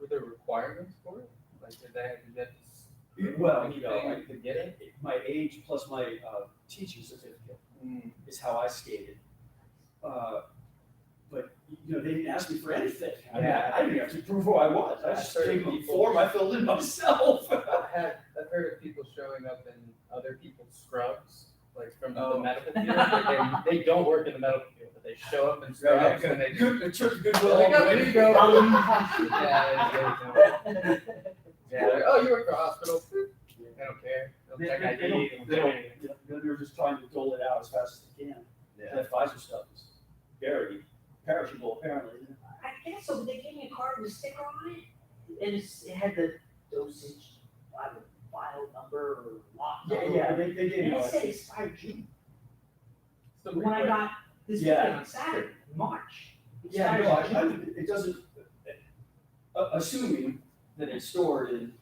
Were there requirements for it? Like, did they have to get this? Well, anything to get it? my age plus my teaching certificate is how I skated. But, they didn't ask me for anything. I mean, Yeah. I didn't have to prove who I was. I just I've heard gave them a people- form, I filled in myself. I've heard of people showing up in other people's scrubs, like from the Oh. medical field. Like they don't work in the medical field, but they show up in scrubs and they just. Good, it took goodwill. Like, oh, all the there way. you go. Yeah, like, oh, you work for a hospital. They don't care. They'll check ID. They don't, they're just trying to dole it out as fast as they can. Yeah. That Pfizer stuff is very perishable, apparently. I guess so, but they gave me a card with a sticker on it, and it had the dosage, file number or lot number. They gave And me it all said that. expired June. So The one I got this Yeah. weekend on Saturday, March. Yeah, Expired no, June. it doesn't, assuming that it's stored in,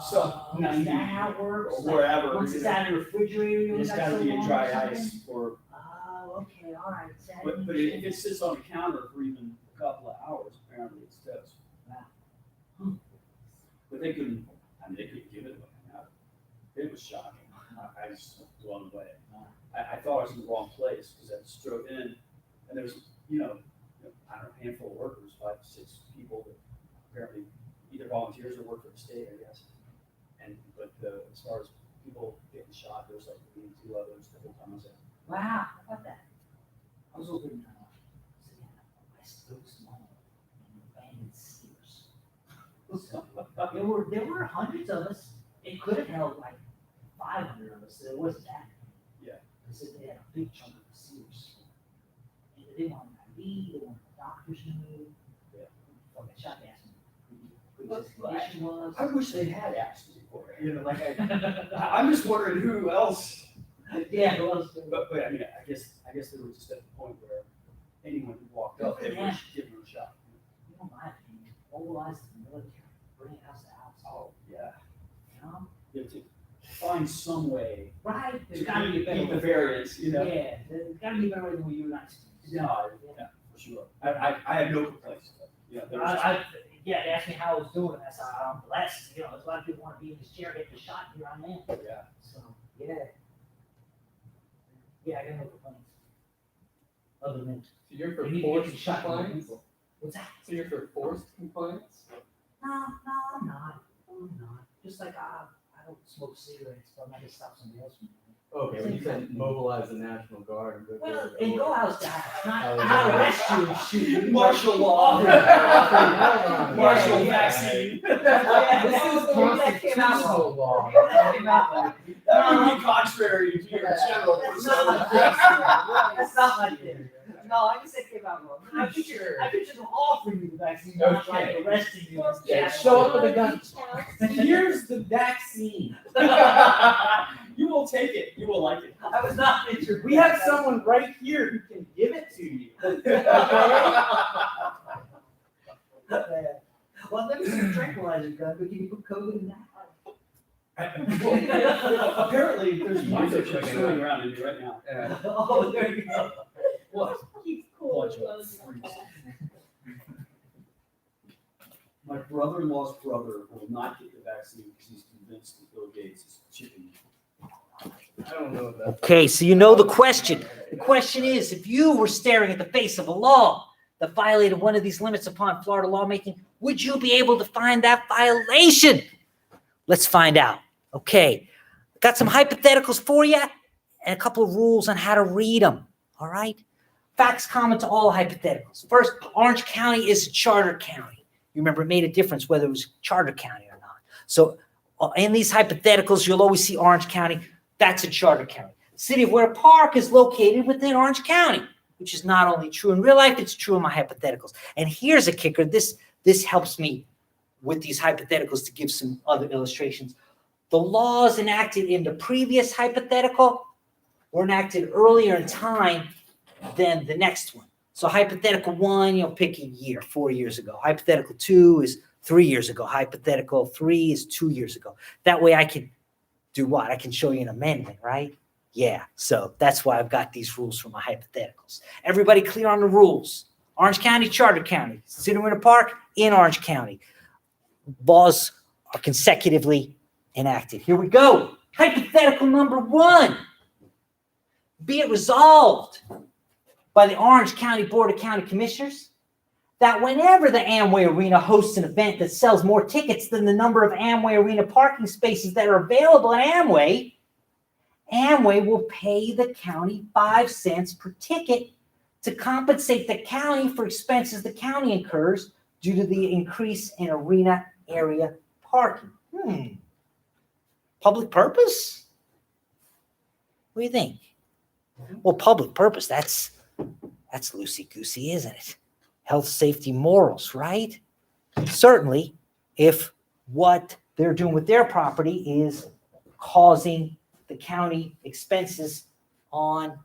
some Is 90 that how it works? or wherever. Once it's out of the refrigerator, you It's got gotta so be in long or dry something? ice or, Oh, okay, all right. So I but didn't if check. it sits on the counter for even a couple of hours, apparently it's toast. Wow. But they couldn't give it away. It was shocking. I just was blown away. I thought I was in the wrong place, because I just drove in, and there was, I don't know, a handful of workers, 5, 6 people that apparently either volunteers or work for the state, I guess. But as far as people getting shot, there was like 2 others the whole time I was there. Wow, how about that? I was over in West Oaks Mall in abandoned Sears. So, there were hundreds of us. It could have held like 500 of us. It wasn't that. Yeah. Because they had a big chunk of the Sears. And they didn't want ID, they wanted the doctors to move. Yeah. Fucking shot asked me who his condition was. I wish they had asked me for it, I'm just wondering who else. Yeah, it was. But I mean, I guess they were just at the point where anyone who walked up, they were giving them a shot. You know, my opinion, mobilize the military, bring it house to house. Oh, yeah. You know? You have to find some way Right? There's to gotta be a better beat the way. variance, Yeah, there's gotta be a better way than what you and I see. No, yeah, for sure. I have no complaints. There was Yeah, they asked me how I was doing, and I said, I'm blessed, there's a lot of people want to be in this chair, get the shot, here I am. yeah. So, yeah. Yeah, I got no complaints. Other than, So you're for you need to get the forced shot from the compliance? people. What's that? So you're for forced compliance? No, I'm not. Just like, I don't smoke cigarettes, but I'm not gonna stop somebody else from doing it. Okay, when you said mobilize the National Guard. and go Well, door to and door. go house to house, Oh, not yeah. arrest you and shoot you. Martial law. Martial Yeah. vaccine. This is constitutional law. That came out like- That would be contrary to your general. That's not That's not my thing. No, I just said came out wrong. I picture them offering you the vaccine, not like Okay. arresting you. Yeah, show up with a gun. Each house. Here's the vaccine. You will take it. You will like it. I was not picturing. We have someone right here who can give it to you. Well, let me see a tranquilizer gun, but can you put COVID in that? Apparently, there's microchips swimming around in you right now. Oh, there you go. What? Keeps cool. Bunch of clothes. freaks. My brother-in-law's brother will not get the vaccine because he's convinced that Bill Gates is chipping him. I don't know if that's. Okay, so you know the question. The question is, if you were staring at the face of a law that violated one of these limits upon Florida lawmaking, would you be able to find that violation? Let's find out. Okay, got some hypotheticals for you and a couple of rules on how to read them. All right? Facts common to all hypotheticals. First, Orange County is a charter county. You remember, it made a difference whether it was charter county or not. So in these hypotheticals, you'll always see Orange County. That's a charter county. The city of Winter Park is located within Orange County, which is not only true in real life, it's true in my hypotheticals. And here's a kicker. This helps me with these hypotheticals to give some other illustrations. The laws enacted in the previous hypothetical were enacted earlier in time than the next one. So hypothetical 1, pick a year, 4 years ago. Hypothetical 2 is 3 years ago. Hypothetical 3 is 2 years ago. That way I can do what? I can show you an amendment, right? Yeah, so that's why I've got these rules for my hypotheticals. Everybody clear on the rules? Orange County, charter county. City of Winter Park, in Orange County. Laws are consecutively enacted. Here we go. Hypothetical number 1. Be it resolved by the Orange County Board of County Commissioners that whenever the Amway Arena hosts an event that sells more tickets than the number of Amway Arena parking spaces that are available at Amway, Amway will pay the county 5 cents per ticket to compensate the county for expenses the county incurs due to the increase in arena area parking. Public purpose? What do you think? Well, public purpose, that's loosey-goosey, isn't it? Health, safety, morals, right? Certainly, if what they're doing with their property is causing the county expenses on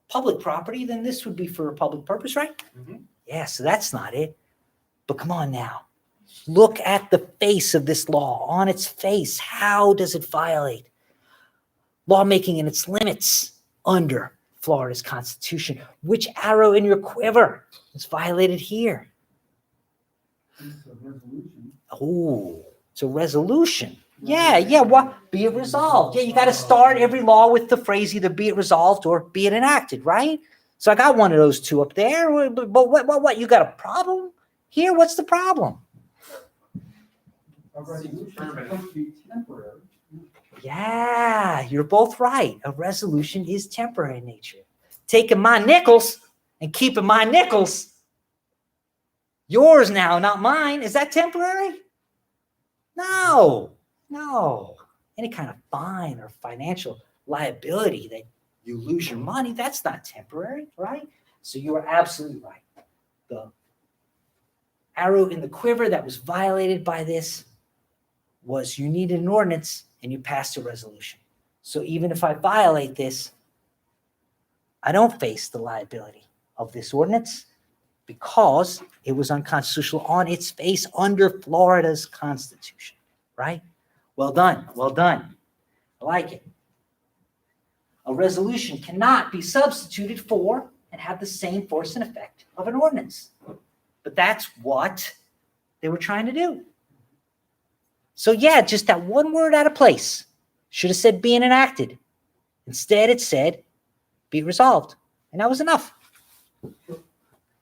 public property, then this would be for a public purpose, right? Mhm. Yeah, so that's not it. But come on now. Look at the face of this law. On its face, how does it violate lawmaking and its limits under Florida's Constitution? Which arrow in your quiver is violated here? It's a resolution. Oh, it's a resolution. Yeah, what? Be it resolved. Yeah, you got to start every law with the phrase either be it resolved or be it enacted, right? So I got one of those two up there. But what? You got a problem here? What's the problem? A resolution is supposed to be temporary. Yeah, you're both right. A resolution is temporary in nature. Taking my nickels and keeping my nickels. Yours now, not mine. Is that temporary? No. Any kind of fine or financial liability that you lose your money, that's not temporary, right? So you are absolutely right. The arrow in the quiver that was violated by this was you needed an ordinance and you passed a resolution. So even if I violate this, I don't face the liability of this ordinance because it was unconstitutional on its face under Florida's Constitution, right? Well done. I like it. A resolution cannot be substituted for and have the same force and effect of an ordinance. But that's what they were trying to do. So yeah, just that one word out of place. Should have said being enacted. Instead, it said be resolved. And that was enough.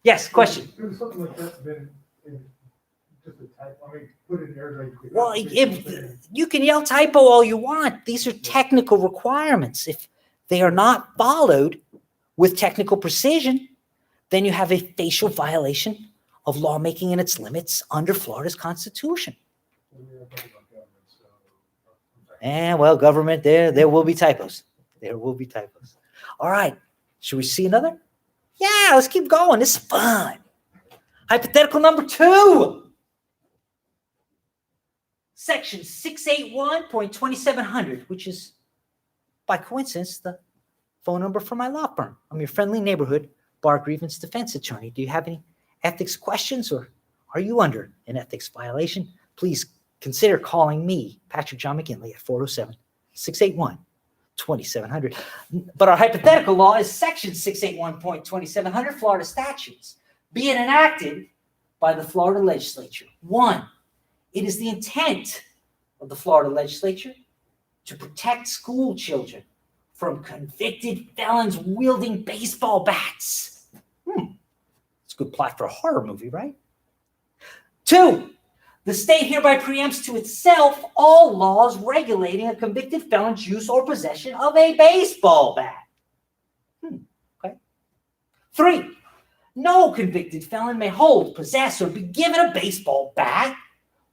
Yes, question. There's something like that's been in just a type, I mean, put in there like. Well, if you can yell typo all you want, these are technical requirements. If they are not followed with technical precision, then you have a facial violation of lawmaking and its limits under Florida's Constitution. And well, government, there will be typos. There will be typos. All right. Should we see another? Yeah, let's keep going. This is fun. Hypothetical number 2. Section 681.2700, which is, by coincidence, the phone number for my law firm. I'm your friendly neighborhood bar grievance defense attorney. Do you have any ethics questions or are you under an ethics violation? Please consider calling me, Patrick John McGinley, at 407-681-2700. But our hypothetical law is Section 681.2700 Florida statutes being enacted by the Florida legislature. 1, it is the intent of the Florida legislature to protect school children from convicted felons wielding baseball bats. It's a good plot for a horror movie, right? 2, the state hereby preempts to itself all laws regulating a convicted felon's use or possession of a baseball bat. Okay. 3, no convicted felon may hold, possess, or be given a baseball bat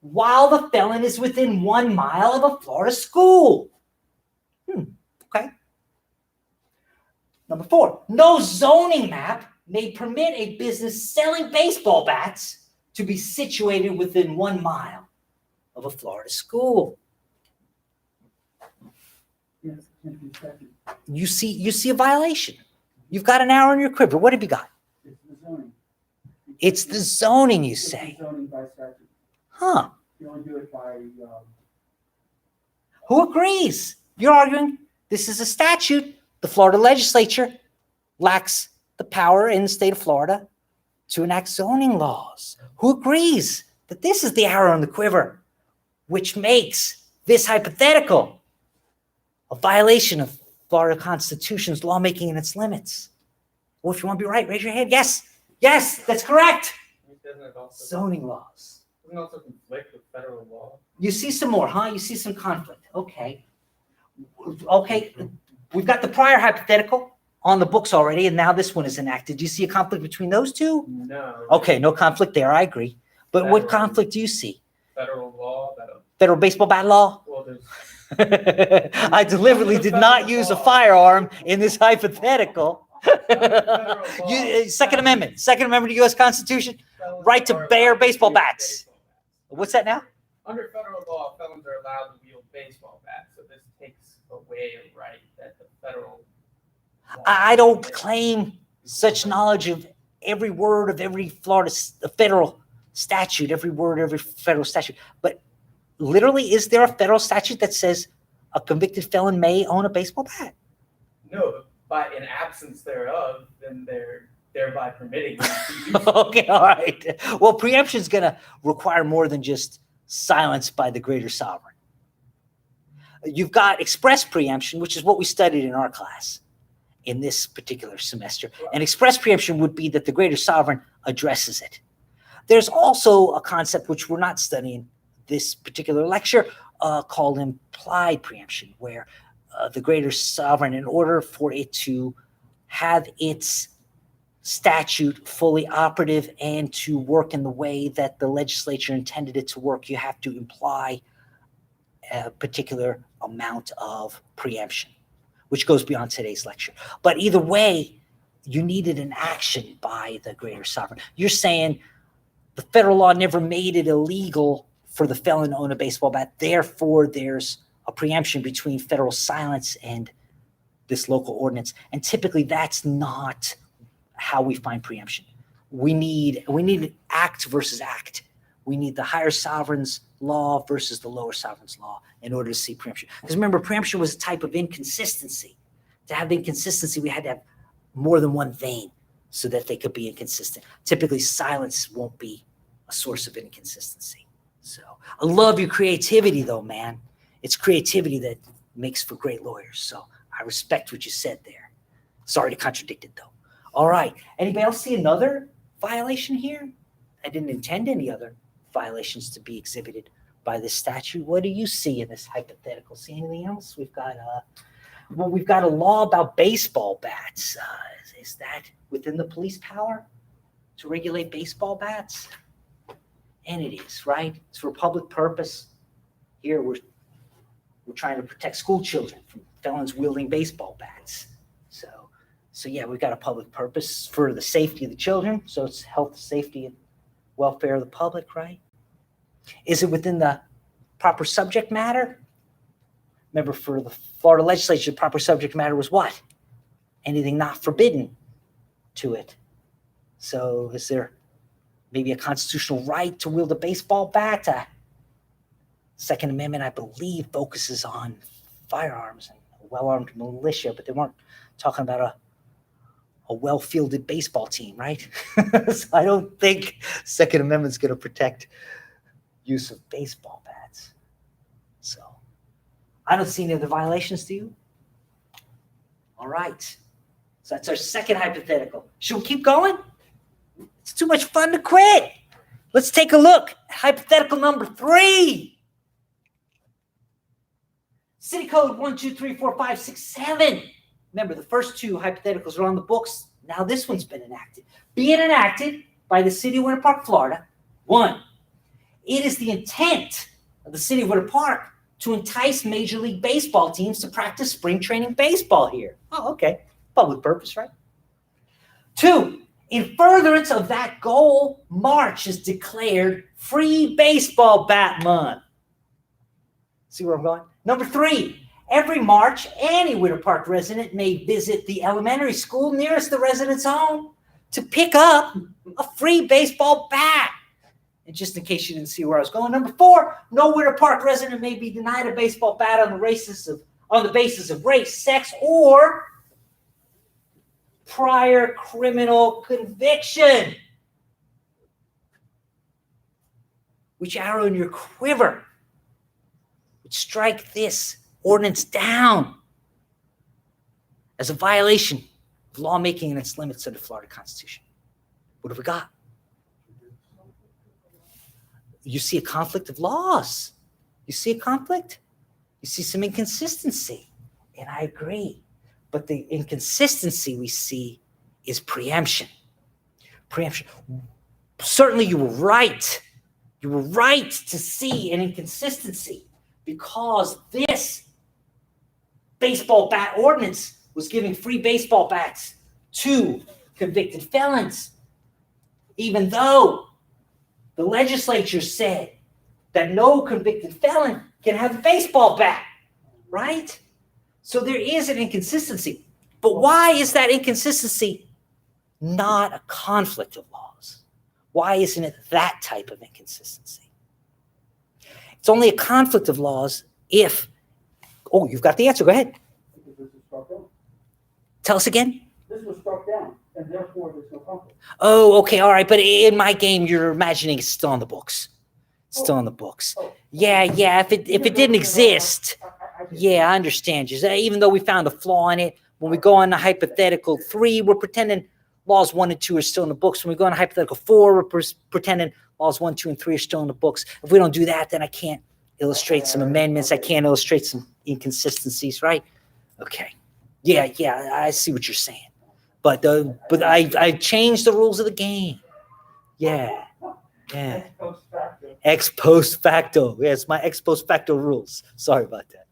while the felon is within 1 mile of a Florida school. Okay. Number 4, no zoning map may permit a business selling baseball bats to be situated within 1 mile of a Florida school. Yes, it can't be second. You see a violation. You've got an arrow in your quiver. What have you got? It's the zoning. It's the zoning, you It's the say. zoning by statute. Huh. You only do it by, Who agrees? You're arguing this is a statute. The Florida legislature lacks the power in the state of Florida to enact zoning laws. Who agrees that this is the arrow in the quiver, which makes this hypothetical a violation of Florida Constitution's lawmaking and its limits? Well, if you want to be right, raise your hand. Yes, that's correct. Doesn't it also, Zoning laws. doesn't it also conflict with federal law? You see some more, huh? You see some conflict. Okay. We've got the prior hypothetical on the books already, and now this one is enacted. Do you see a conflict between those two? No. Okay, no conflict there. I agree. But what Federal. conflict do you see? Federal law, Federal baseball bat law? well, there's I deliberately did not use a firearm in this hypothetical. Second Amendment to the U.S. Constitution, right to bear baseball bats. What's that now? Under federal law, felons are allowed to wield baseball bats, so this takes away a right that the federal law. I don't claim such knowledge of every word of every federal statute, every word, every federal statute. But literally, is there a federal statute that says a convicted felon may own a baseball bat? No, but in absence thereof, then they're thereby permitting them to use it. Okay, all right. Well, preemption is going to require more than just silence by the greater sovereign. You've got express preemption, which is what we studied in our class in this particular semester. And express preemption would be that the greater sovereign addresses it. There's also a concept which we're not studying this particular lecture called implied preemption, where the greater sovereign, in order for it to have its statute fully operative and to work in the way that the legislature intended it to work, you have to imply a particular amount of preemption, which goes beyond today's lecture. But either way, you needed an action by the greater sovereign. You're saying the federal law never made it illegal for the felon to own a baseball bat. Therefore, there's a preemption between federal silence and this local ordinance. And typically that's not how we find preemption. We need act versus act. We need the higher sovereign's law versus the lower sovereign's law in order to see preemption. Because remember, preemption was a type of inconsistency. To have inconsistency, we had to have more than one vein so that they could be inconsistent. Typically, silence won't be a source of inconsistency. So I love your creativity, though, man. It's creativity that makes for great lawyers. So I respect what you said there. Sorry to contradict it, though. All right. Anybody else see another violation here? I didn't intend any other violations to be exhibited by this statute. What do you see in this hypothetical? See anything else? We've got a law about baseball bats. Is that within the police power to regulate baseball bats? And it is, right? It's for public purpose. Here we're trying to protect school children from felons wielding baseball bats. So yeah, we've got a public purpose for the safety of the children. So it's health, safety, and welfare of the public, right? Is it within the proper subject matter? Remember, for the Florida legislature, the proper subject matter was what? Anything not forbidden to it. So is there maybe a constitutional right to wield a baseball bat? Second Amendment, I believe, focuses on firearms and a well-armed militia, but they weren't talking about a well-fielded baseball team, right? So I don't think Second Amendment's going to protect use of baseball bats. So I don't see any other violations, do you? All right. So that's our second hypothetical. Should we keep going? It's too much fun to quit. Let's take a look at hypothetical number 3. City Code 1, 2, 3, 4, 5, 6, 7. Remember, the first 2 hypotheticals are on the books. Now this one's been enacted. Being enacted by the City of Winter Park, Florida. 1, it is the intent of the City of Winter Park to entice Major League Baseball teams to practice spring training baseball here. Oh, okay. Public purpose, right? 2, in furtherance of that goal, March is declared Free Baseball Bat Month. See where I'm going? Number 3, every March, any Winter Park resident may visit the elementary school nearest the resident's home to pick up a free baseball bat. And just in case you didn't see where I was going, number 4, no Winter Park resident may be denied a baseball bat on the basis of race, sex, or prior criminal conviction. Which arrow in your quiver would strike this ordinance down as a violation of lawmaking and its limits of the Florida Constitution? What have we got? You see a conflict of laws. You see a conflict? You see some inconsistency. And I agree. But the inconsistency we see is preemption. Preemption. Certainly you were right. You were right to see an inconsistency because this baseball bat ordinance was giving free baseball bats to convicted felons, even though the legislature said that no convicted felon can have a baseball bat, right? So there is an inconsistency. But why is that inconsistency not a conflict of laws? Why isn't it that type of inconsistency? It's only a conflict of laws if, oh, you've got the answer. Go ahead. Because this is struck down. Tell us again. This was struck down, and therefore there's no conflict. Oh, okay, all right. But in my game, you're imagining it's still on the books. It's still on the books. Oh. Yeah. If it didn't exist, I Yeah, I understand you. Even though we found a flaw in it, when we go on the hypothetical 3, we're pretending laws 1 and 2 are still in the books. When we go on hypothetical 4, we're pretending laws 1, 2, and 3 are still in the books. If we don't do that, then I can't illustrate some amendments. I can't illustrate some inconsistencies, right? Okay. Yeah, I see what you're saying. But I changed the rules of the game. Yeah. Ex post facto. Yes, my ex post facto rules. Sorry about that.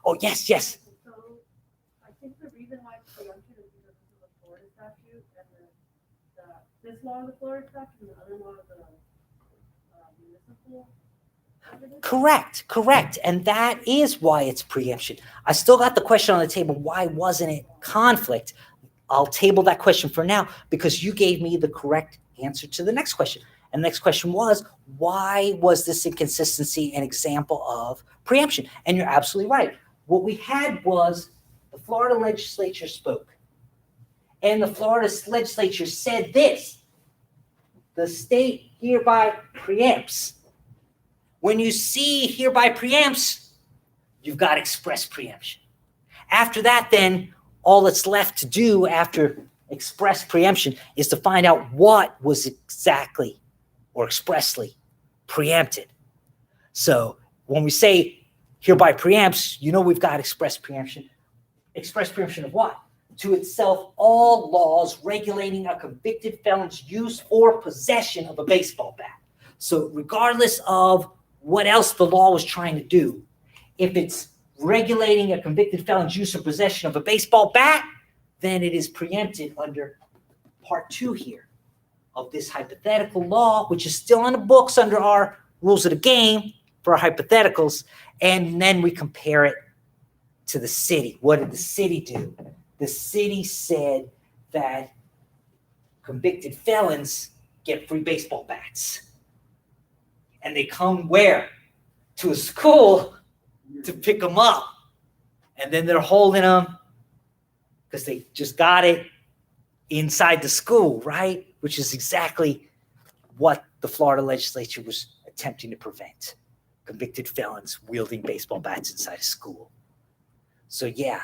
Oh, yes. So I think the reason why it's preempted is because this is a Florida statute and this law is a Florida statute and the other law is a municipal. Correct. And that is why it's preemption. I still got the question on the table. Why wasn't it conflict? I'll table that question for now because you gave me the correct answer to the next question. And the next question was, why was this inconsistency an example of preemption? And you're absolutely right. What we had was the Florida legislature spoke. And the Florida legislature said this: the state hereby preempts. When you see hereby preempts, you've got express preemption. After that, then, all that's left to do after express preemption is to find out what was exactly or expressly preempted. So when we say hereby preempts, we've got express preemption. Express preemption of what? To itself all laws regulating a convicted felon's use or possession of a baseball bat. So regardless of what else the law was trying to do, if it's regulating a convicted felon's use or possession of a baseball bat, then it is preempted under part 2 here of this hypothetical law, which is still on the books under our rules of the game for our hypotheticals. And then we compare it to the city. What did the city do? The city said that convicted felons get free baseball bats. And they come where? To a school to pick them up. And then they're holding them because they just got it inside the school, right? Which is exactly what the Florida legislature was attempting to prevent. Convicted felons wielding baseball bats inside a school. So yeah.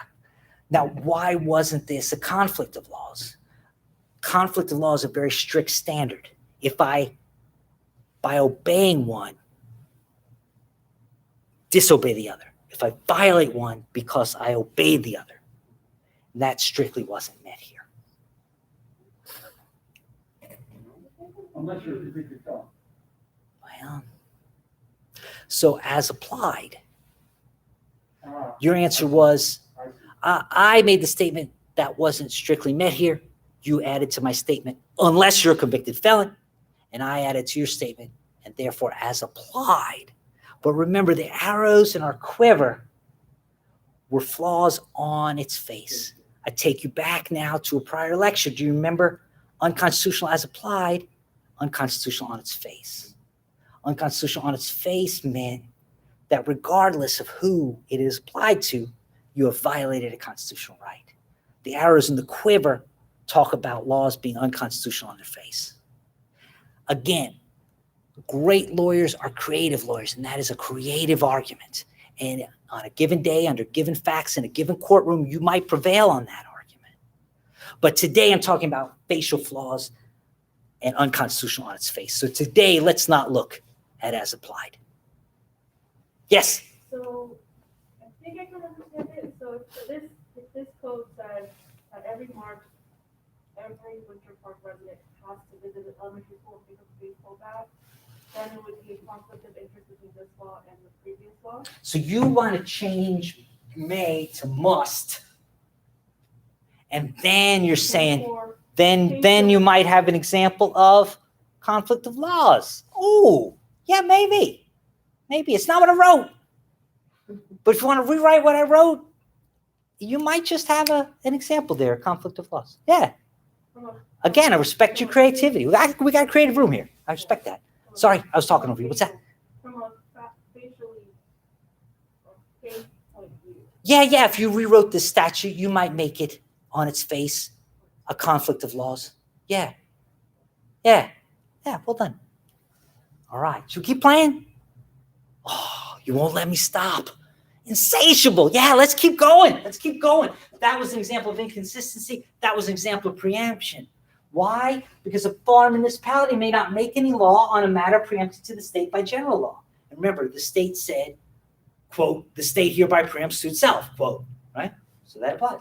Now, why wasn't this a conflict of laws? Conflict of law is a very strict standard. If by obeying one, disobey the other. If I violate one because I obeyed the other, that strictly wasn't met here. I'm not sure if you think you're done. Well, so as applied, your answer was, I made the statement that wasn't strictly met here. You added to my statement, unless you're a convicted felon, and I added to your statement, and therefore as applied. But remember, the arrows in our quiver were flaws on its face. I take you back now to a prior lecture. Do you remember unconstitutional as applied, unconstitutional on its face? Unconstitutional on its face meant that regardless of who it is applied to, you have violated a constitutional right. The arrows in the quiver talk about laws being unconstitutional on their face. Again, great lawyers are creative lawyers, and that is a creative argument. And on a given day, under given facts, in a given courtroom, you might prevail on that argument. But today I'm talking about facial flaws and unconstitutional on its face. So today, let's not look at as applied. Yes? So I think I can understand it. So if this code says that every March, every Winter Park resident has to visit an elementary school and pick up a baseball bat, then it would be a conflict of interest between this law and the previous law. So you want to change may to must. And then you're saying, then you might have an example of conflict of laws. Oh, yeah, maybe. Maybe. It's not what I wrote. But if you want to rewrite what I wrote, you might just have an example there, a conflict of laws. Yeah. Again, I respect your creativity. We got a creative room here. I respect that. Sorry, I was talking over you. What's that? From a facially face point of view. Yeah. If you rewrote this statute, you might make it on its face a conflict of laws. Yeah. Well done. All right. Should we keep playing? Oh, you won't let me stop. Insatiable. Yeah, let's keep going. Let's keep going. That was an example of inconsistency. That was an example of preemption. Why? Because a foreign municipality may not make any law on a matter preempted to the state by general law. And remember, the state said, quote, the state hereby preempts to itself, quote, right? So that applies.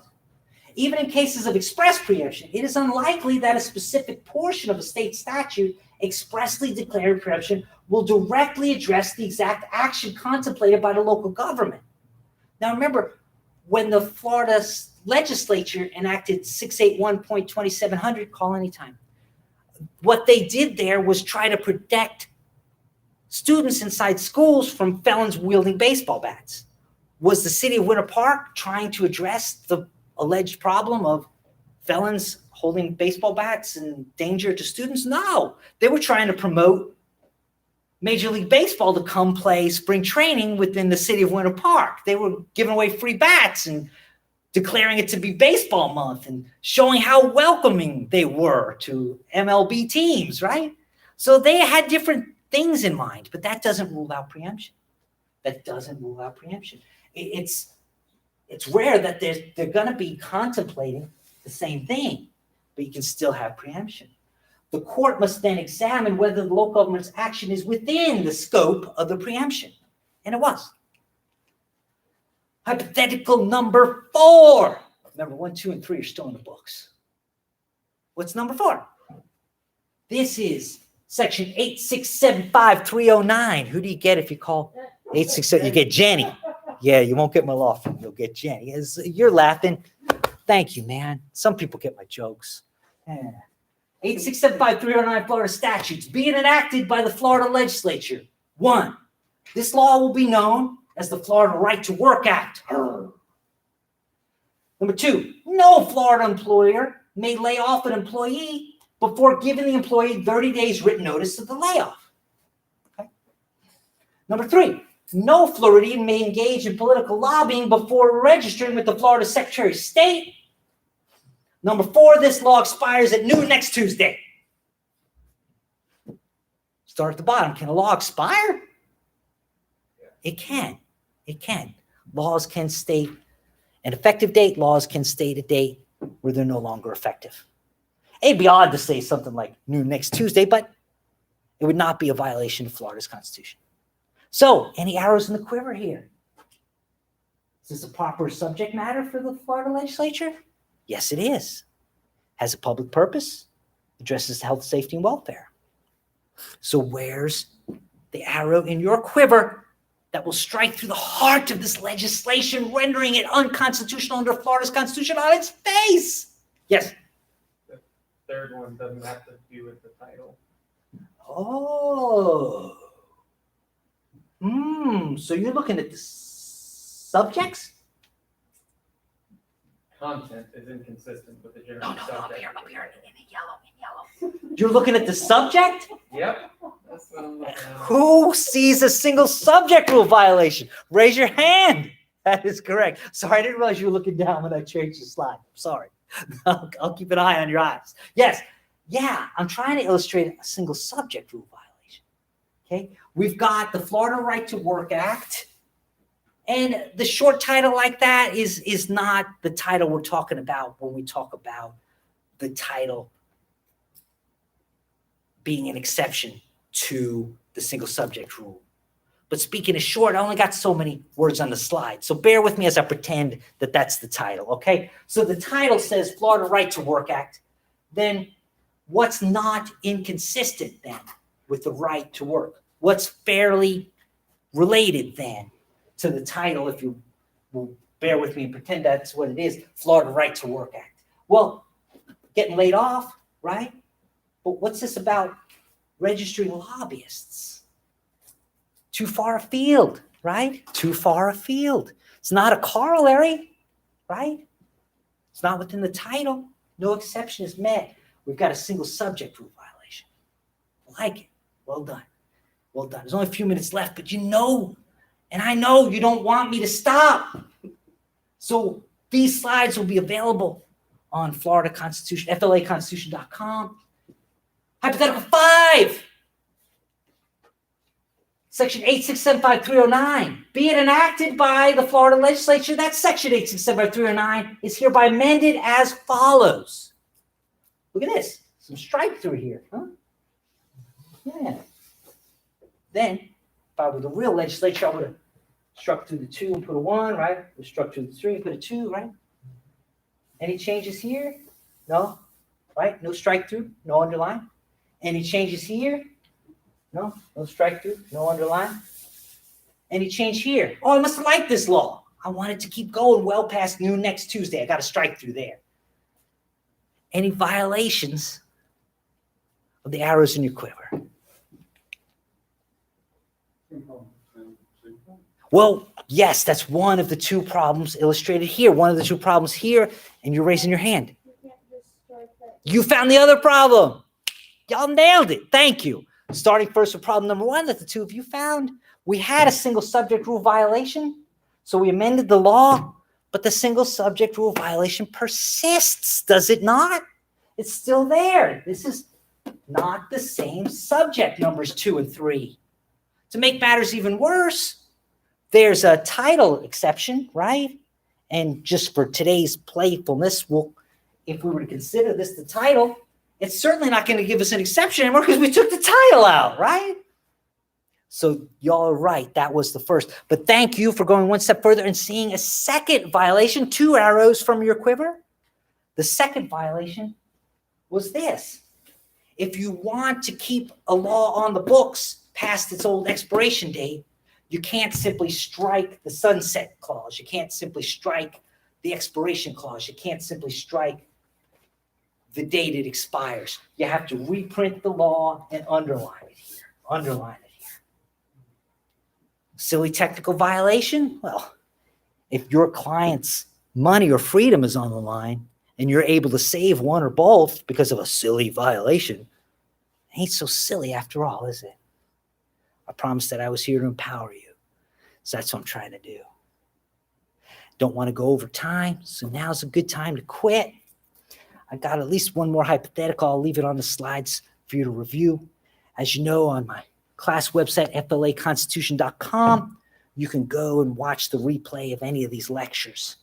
Even in cases of express preemption, it is unlikely that a specific portion of a state statute expressly declared preemption will directly address the exact action contemplated by the local government. Now remember, when the Florida legislature enacted 681.2700, call anytime, what they did there was try to protect students inside schools from felons wielding baseball bats. Was the city of Winter Park trying to address the alleged problem of felons holding baseball bats and danger to students? No, they were trying to promote Major League Baseball to come play spring training within the city of Winter Park. They were giving away free bats and declaring it to be baseball month and showing how welcoming they were to MLB teams, right? So they had different things in mind, but that doesn't rule out preemption. That doesn't rule out preemption. It's rare that they're going to be contemplating the same thing, but you can still have preemption. The court must then examine whether the local government's action is within the scope of the preemption. And it was. Hypothetical number 4. Remember, 1, 2, and 3 are still in the books. What's number 4? This is section 8675309. Who do you get if you call 867? You get Jenny. Yeah, you won't get my law firm. You'll get Jenny. You're laughing. Thank you, man. Some people get my jokes. 8675309 Florida statutes being enacted by the Florida legislature. 1, this law will be known as the Florida Right to Work Act. Number 2, no Florida employer may lay off an employee before giving the employee 30 days written notice of the layoff. Okay. Number 3, no Floridian may engage in political lobbying before registering with the Florida Secretary of State. Number 4, this law expires at noon next Tuesday. Start at the bottom. Can a law expire? It can. It can. Laws can state an effective date. Laws can state a date where they're no longer effective. It'd be odd to say something like noon next Tuesday, but it would not be a violation of Florida's Constitution. So, any arrows in the quiver here? Is this a proper subject matter for the Florida legislature? Yes, it is. Has a public purpose, addresses health, safety, and welfare. So where's the arrow in your quiver that will strike through the heart of this legislation, rendering it unconstitutional under Florida's Constitution on its face? Yes. The third one doesn't have to do with the title. Oh. So you're looking at the subjects? Content is inconsistent with the general No, subject. up here, in yellow. You're looking at the subject? Yep. That's what I'm looking at. Who sees a single subject rule violation? Raise your hand. That is correct. Sorry, I didn't realize you were looking down when I changed the slide. Sorry. I'll keep an eye on your eyes. Yes. Yeah, I'm trying to illustrate a single subject rule violation. Okay. We've got the Florida Right to Work Act. And the short title like that is not the title we're talking about when we talk about the title being an exception to the single subject rule. But speaking of short, I only got so many words on the slide. So bear with me as I pretend that that's the title, okay? So the title says Florida Right to Work Act. Then what's not inconsistent then with the right to work? What's fairly related then to the title, if you will bear with me and pretend that's what it is, Florida Right to Work Act? Well, getting laid off, right? But what's this about registering lobbyists? Too far afield, right? Too far afield. It's not a corollary, right? It's not within the title. No exception is met. We've got a single subject rule violation. I like it. Well done. Well done. There's only a few minutes left, but you know, and I know you don't want me to stop. So these slides will be available on Florida Constitution, FLAconstitution.com. Hypothetical 5. Section 8675309, be it enacted by the Florida legislature that section 8675309 is hereby amended as follows. Look at this, some strike through here, huh? Yeah. Then, if I were the real legislature, I would have struck through the 2 and put a 1, right? Or struck through the 3 and put a 2, right? Any changes here? No, right? No strike through, no underline. Any changes here? No, no strike through, no underline. Any change here? Oh, I must have liked this law. I wanted to keep going well past noon next Tuesday. I got a strike through there. Any violations of the arrows in your quiver? Well, yes, that's one of the 2 problems illustrated here. One of the 2 problems here, and you're raising your hand. You can't just strike that. You found the other problem. Y'all nailed it. Thank you. Starting first with problem number 1 that the 2 of you found. We had a single subject rule violation, so we amended the law, but the single subject rule violation persists, does it not? It's still there. This is not the same subject, numbers 2 and 3. To make matters even worse, there's a title exception, right? And just for today's playfulness, if we were to consider this the title, it's certainly not going to give us an exception anymore because we took the title out, right? So y'all are right. That was the first. But thank you for going one step further and seeing a second violation, 2 arrows from your quiver. The second violation was this. If you want to keep a law on the books past its old expiration date, you can't simply strike the sunset clause. You can't simply strike the expiration clause. You can't simply strike the date it expires. You have to reprint the law and underline it here. Underline it here. Silly technical violation? Well, if your client's money or freedom is on the line and you're able to save one or both because of a silly violation, it ain't so silly after all, is it? I promised that I was here to empower you. So that's what I'm trying to do. Don't want to go over time, so now's a good time to quit. I got at least one more hypothetical. I'll leave it on the slides for you to review. As you know, on my class website, flaconstitution.com, you can go and watch the replay of any of these lectures.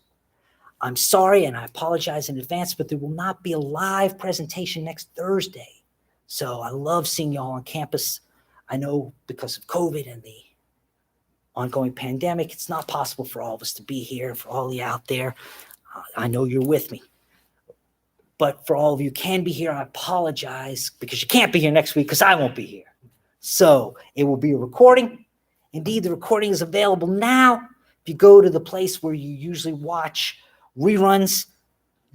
I'm sorry, and I apologize in advance, but there will not be a live presentation next Thursday. So I love seeing y'all on campus. I know because of COVID and the ongoing pandemic, it's not possible for all of us to be here. For all of you out there, I know you're with me. But for all of you who can be here, I apologize because you can't be here next week because I won't be here. So it will be a recording. Indeed, the recording is available now. If you go to the place where you usually watch reruns,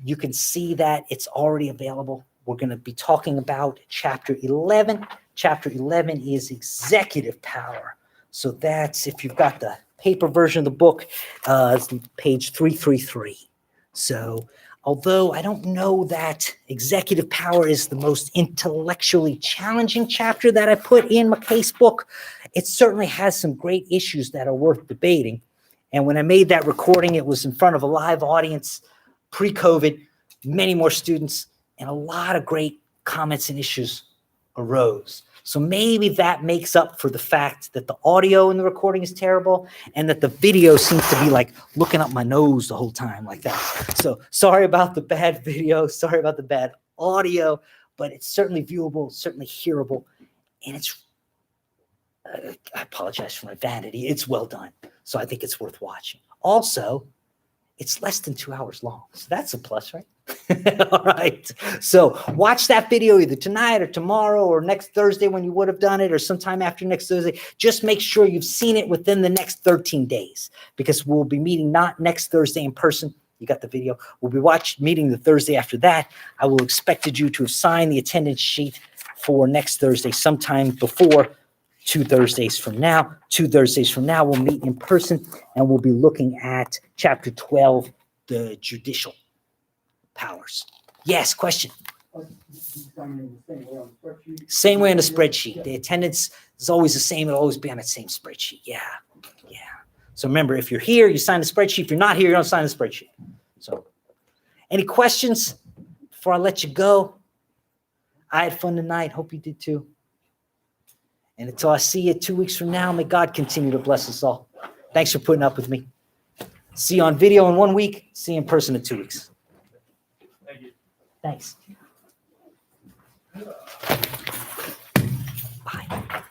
you can see that it's already available. We're going to be talking about Chapter 11. Chapter 11 is executive power. So that's, if you've got the paper version of the book, it's page 333. So although I don't know that executive power is the most intellectually challenging chapter that I put in my case book, it certainly has some great issues that are worth debating. And when I made that recording, it was in front of a live audience, pre-COVID, many more students, and a lot of great comments and issues arose. So maybe that makes up for the fact that the audio in the recording is terrible and that the video seems to be like looking up my nose the whole time like that. So sorry about the bad video, sorry about the bad audio, but it's certainly viewable, certainly hearable, and it's, I apologize for my vanity, it's well done. So I think it's worth watching. Also, it's less than 2 hours long. So that's a plus, right? All right. So watch that video either tonight or tomorrow or next Thursday when you would have done it or sometime after next Thursday. Just make sure you've seen it within the next 13 days because we'll be meeting not next Thursday in person. You got the video. We'll be meeting the Thursday after that. I will expected you to have signed the attendance sheet for next Thursday sometime before 2 Thursdays from now. 2 Thursdays from now, we'll meet in person and we'll be looking at Chapter 12, the judicial powers. Yes, question. Same way on the spreadsheet. The attendance is always the same. It'll always be on that same spreadsheet. Yeah. So remember, if you're here, you sign the spreadsheet. If you're not here, you don't sign the spreadsheet. So any questions before I let you go? I had fun tonight. Hope you did too. And until I see you 2 weeks from now, may God continue to bless us all. Thanks for putting up with me. See you on video in 1 week. See you in person in 2 weeks. Thank you. Thanks. Bye.